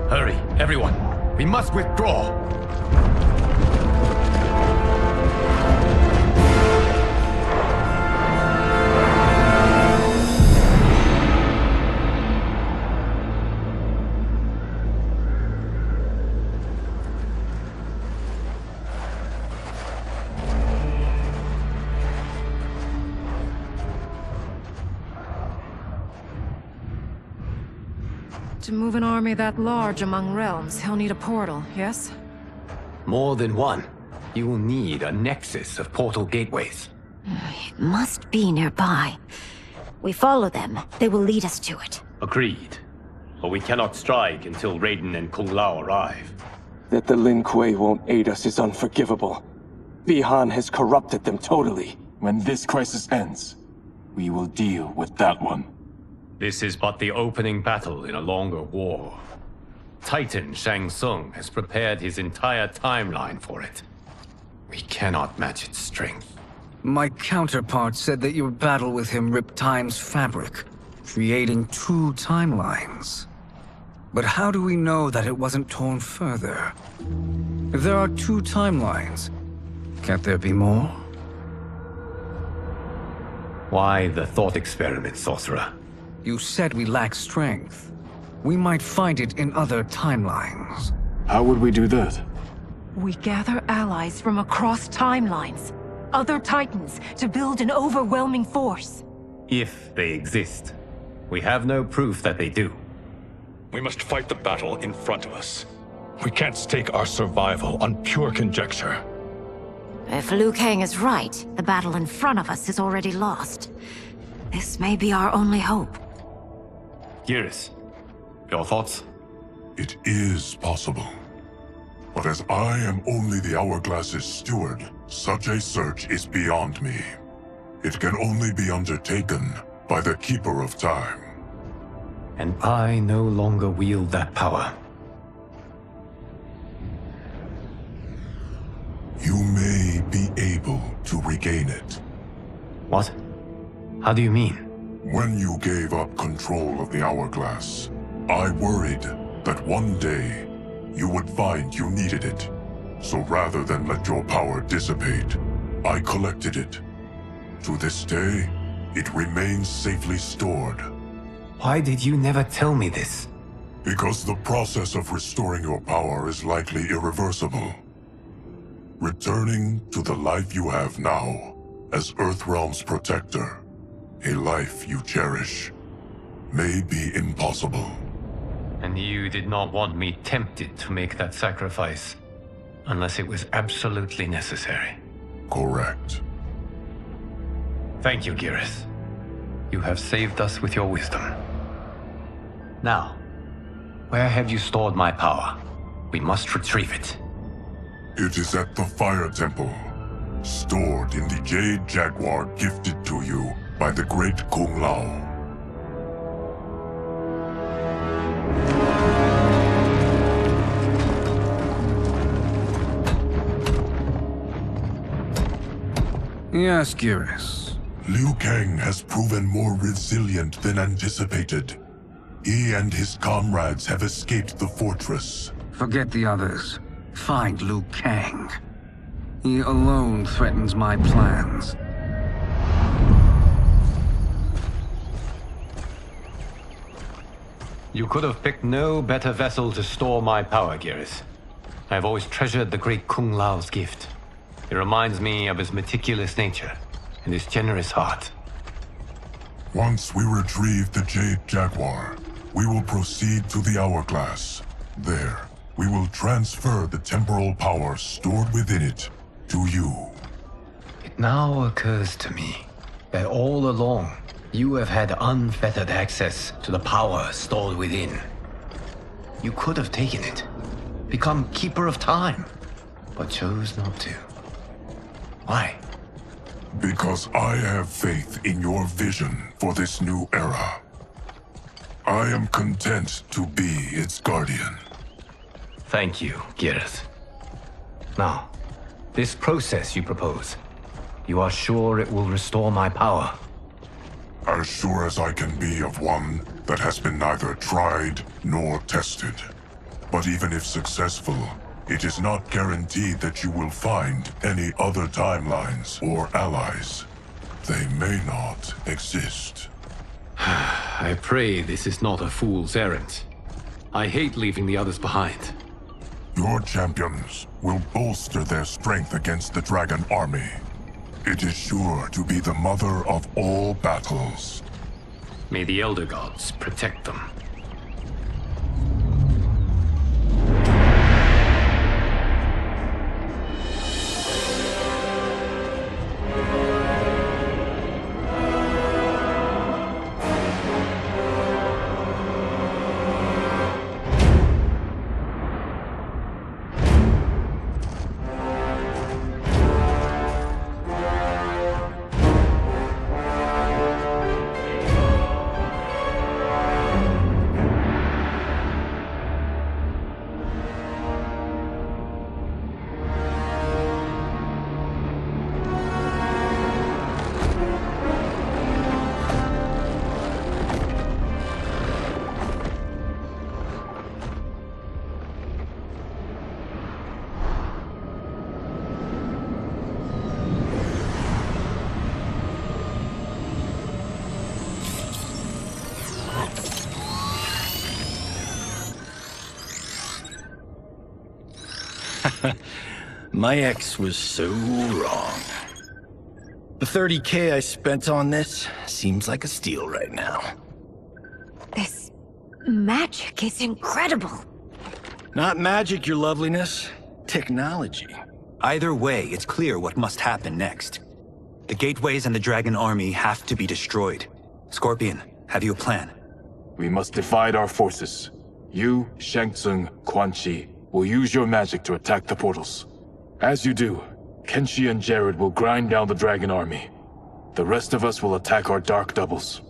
Hurry, everyone. We must withdraw. To move an army that large among realms, he'll need a portal, yes? More than one. You will need a nexus of portal gateways. It must be nearby. We follow them. They will lead us to it. Agreed. But we cannot strike until Raiden and Kung Lao arrive. That the Lin Kuei won't aid us is unforgivable. Bihan has corrupted them totally. When this crisis ends, we will deal with that one. This is but the opening battle in a longer war. Titan Shang Tsung has prepared his entire timeline for it. We cannot match its strength. My counterpart said that your battle with him ripped time's fabric, creating two timelines. But how do we know that it wasn't torn further? If there are two timelines, can't there be more? Why the thought experiment, sorcerer? You said we lack strength. We might find it in other timelines. How would we do that? We gather allies from across timelines, other titans, to build an overwhelming force. If they exist. We have no proof that they do. We must fight the battle in front of us. We can't stake our survival on pure conjecture. If Liu Kang is right, the battle in front of us is already lost. This may be our only hope. Geras, your thoughts? It is possible. But as I am only the Hourglass's steward, such a search is beyond me. It can only be undertaken by the Keeper of Time. And I no longer wield that power. You may be able to regain it. What? How do you mean? When you gave up control of the Hourglass, I worried that one day you would find you needed it. So rather than let your power dissipate, I collected it. To this day, it remains safely stored. Why did you never tell me this? Because the process of restoring your power is likely irreversible. Returning to the life you have now, as Earthrealm's protector, a life you cherish, may be impossible. And you did not want me tempted to make that sacrifice, unless it was absolutely necessary. Correct. Thank you, Geras. You have saved us with your wisdom. Now, where have you stored my power? We must retrieve it. It is at the Fire Temple, stored in the Jade Jaguar gifted to you by the great Kung Lao. Yes, Geras. Liu Kang has proven more resilient than anticipated. He and his comrades have escaped the fortress. Forget the others. Find Liu Kang. He alone threatens my plans. You could have picked no better vessel to store my power, Gareth. I have always treasured the great Kung Lao's gift. It reminds me of his meticulous nature and his generous heart. Once we retrieve the Jade Jaguar, we will proceed to the Hourglass. There, we will transfer the temporal power stored within it to you. It now occurs to me that all along, you have had unfettered access to the power stored within. You could have taken it, become Keeper of Time, but chose not to. Why? Because I have faith in your vision for this new era. I am content to be its guardian. Thank you, Gareth. Now, this process you propose, you are sure it will restore my power? As sure as I can be of one that has been neither tried nor tested. But even if successful, it is not guaranteed that you will find any other timelines or allies. They may not exist. I pray this is not a fool's errand. I hate leaving the others behind. Your champions will bolster their strength against the Dragon Army. It is sure to be the mother of all battles. May the Elder Gods protect them. My ex was so wrong. The 30K I spent on this seems like a steal right now. This magic is incredible. Not magic, your loveliness. Technology. Either way, it's clear what must happen next. The gateways and the Dragon Army have to be destroyed. Scorpion, have you a plan? We must divide our forces. You, Shang Tsung, Quan Chi will use your magic to attack the portals. As you do, Kenshi and Jared will grind down the Dragon Army. The rest of us will attack our dark doubles.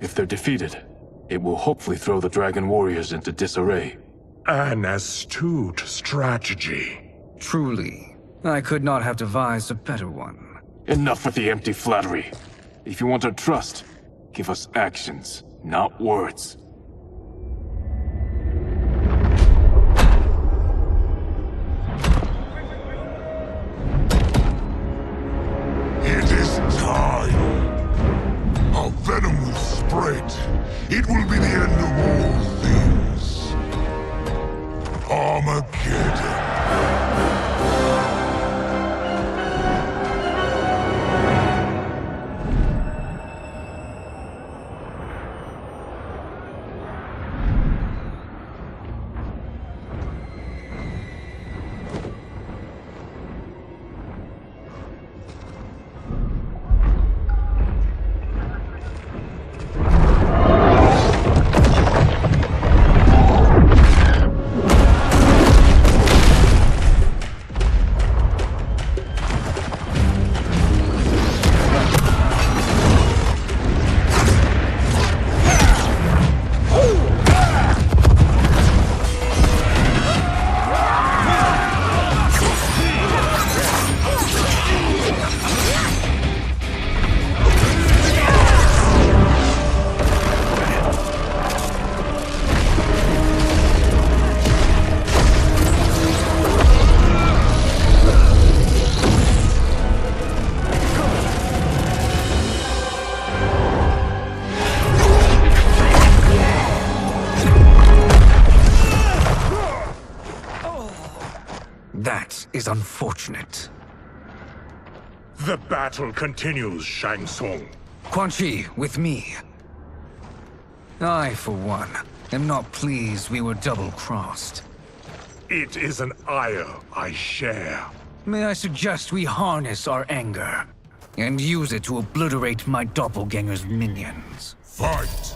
If they're defeated, it will hopefully throw the Dragon Warriors into disarray. An astute strategy. Truly, I could not have devised a better one. Enough with the empty flattery. If you want our trust, give us actions, not words. It is time. Our venom will spread. It will be the end of all things. Armageddon. is unfortunate. The battle continues, Shang Tsung. Quan Chi, with me. I, for one, am not pleased we were double-crossed. It is an ire I share. May I suggest we harness our anger and use it to obliterate my doppelganger's minions? Fight!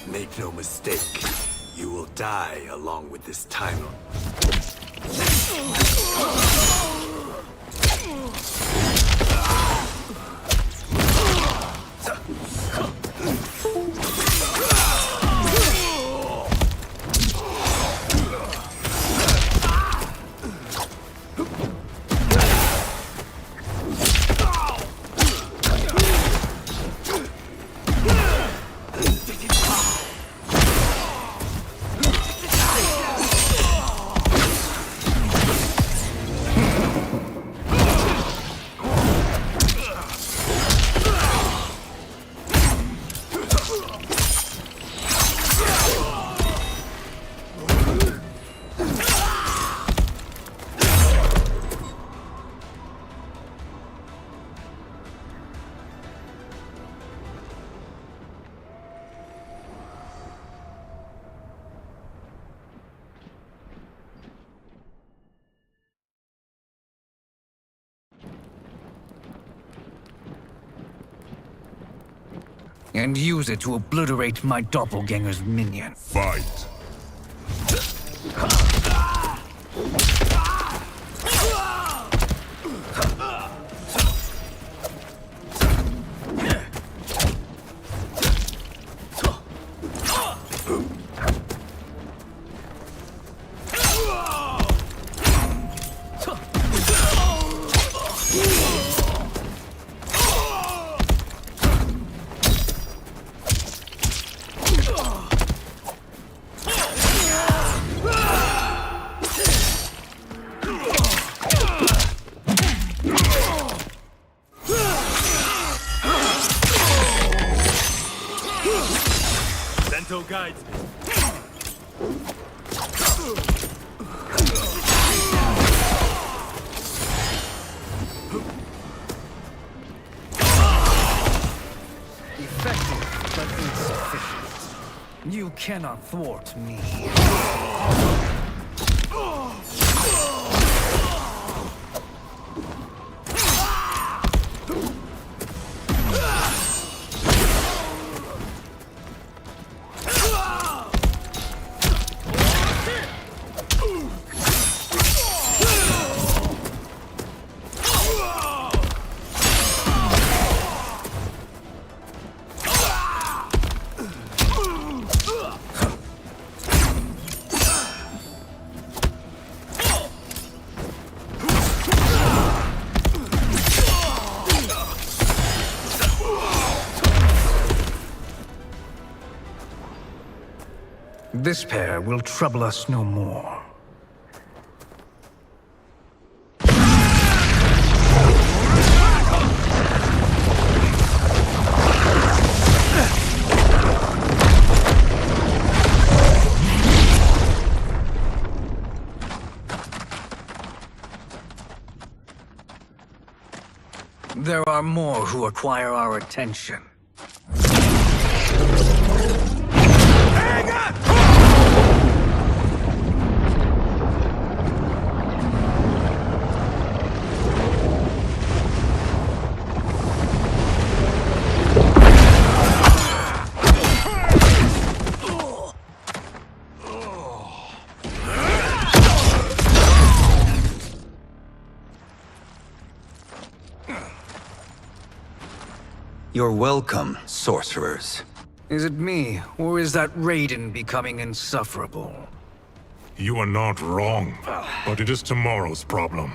Make no mistake, you will die along with this title. And use it to obliterate my doppelganger's minion. Fight! Sento guides me. Effective, but insufficient. You cannot thwart me. This pair will trouble us no more. There are more who require our attention. You're welcome, sorcerers. Is it me, or is that Raiden becoming insufferable? You are not wrong, but it is tomorrow's problem.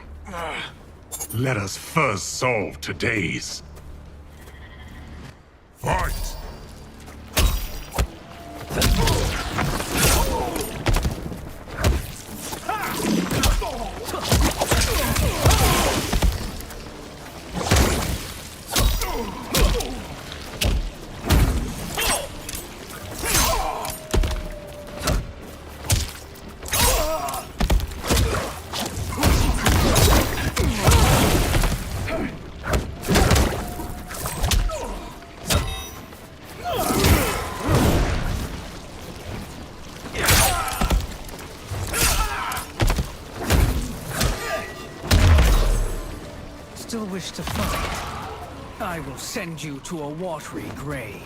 Let us first solve today's. Fight! Still wish to fight? I will send you to a watery grave.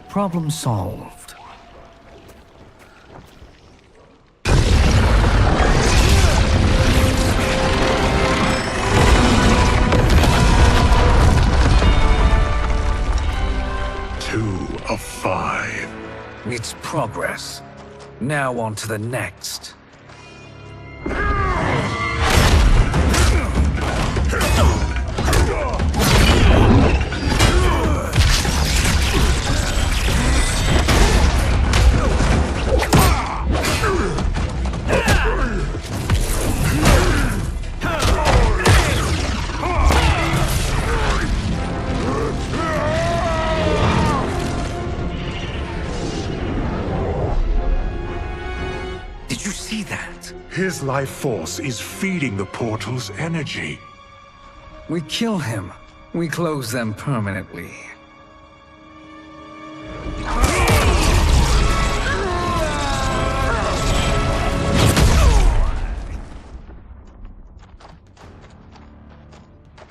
Problem solved. Two of 5. It's progress. Now on to the next. Did you see that? His life force is feeding the portal's energy. We kill him. We close them permanently.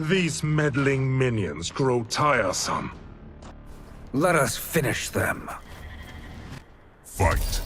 These meddling minions grow tiresome. Let us finish them. Fight.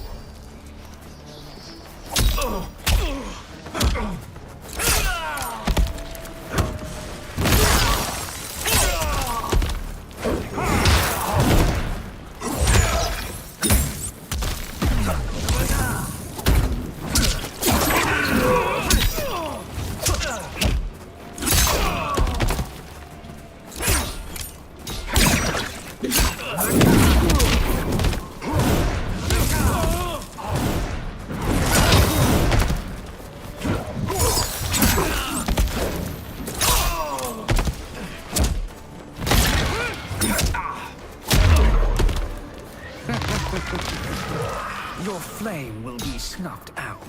Your flame will be snuffed out.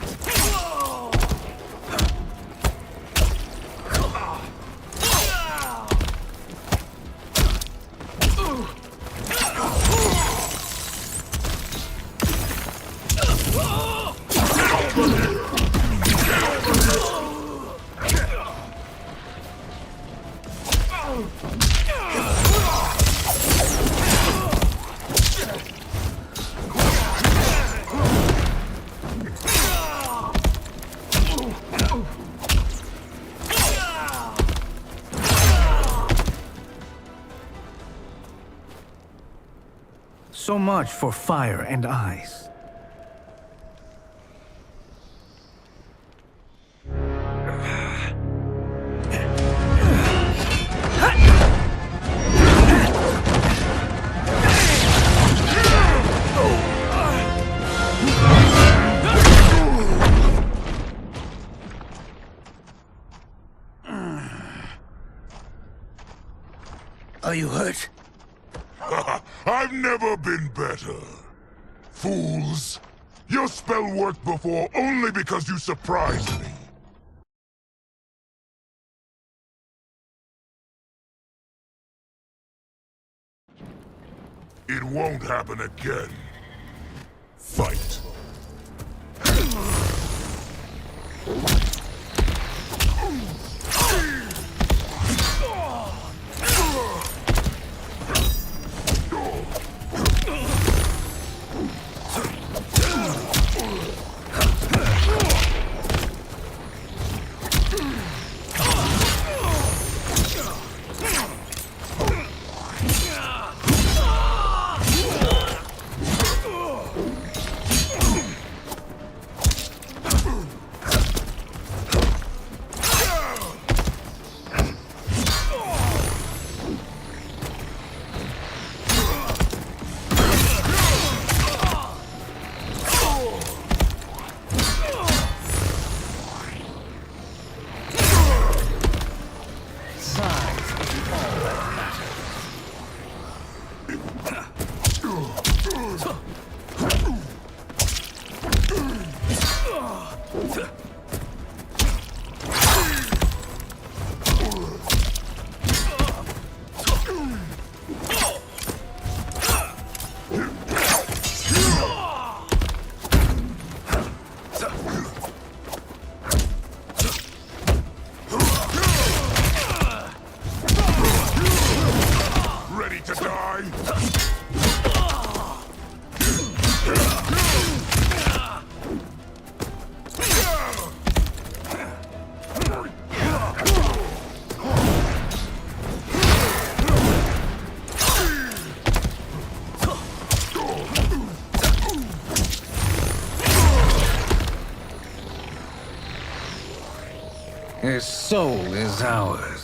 So much for fire and ice. Are you hurt? I've never been better. Fools! Your spell worked before only because you surprised me. It won't happen again. Fight. His soul is ours.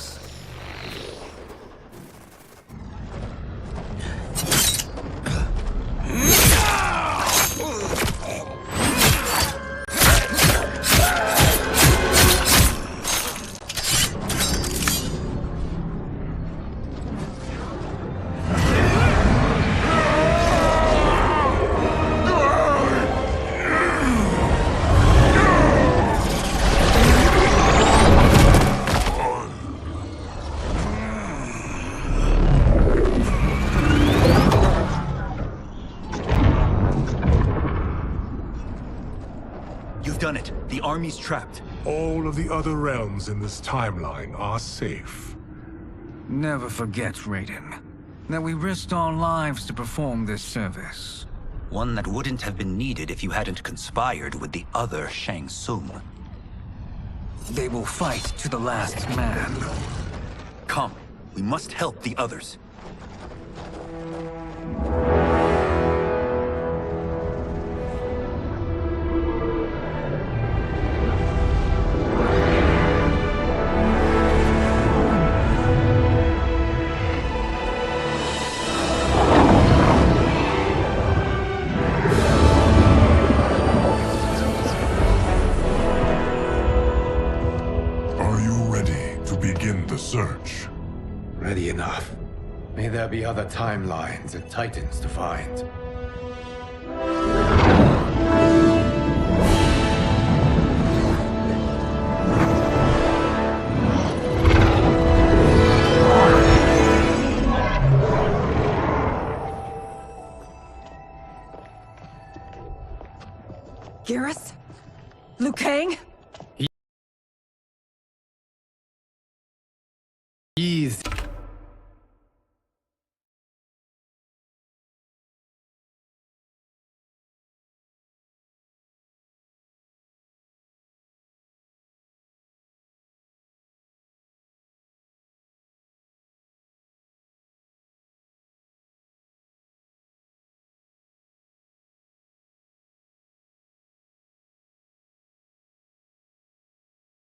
Done it. The army's trapped. All of the other realms in this timeline are safe. Never forget, Raiden, that we risked our lives to perform this service. One that wouldn't have been needed if you hadn't conspired with the other Shang Tsung. They will fight to the last man. Come, we must help the others. Search. Ready enough. May there be other timelines and titans to find. Garrus? Liu Kang?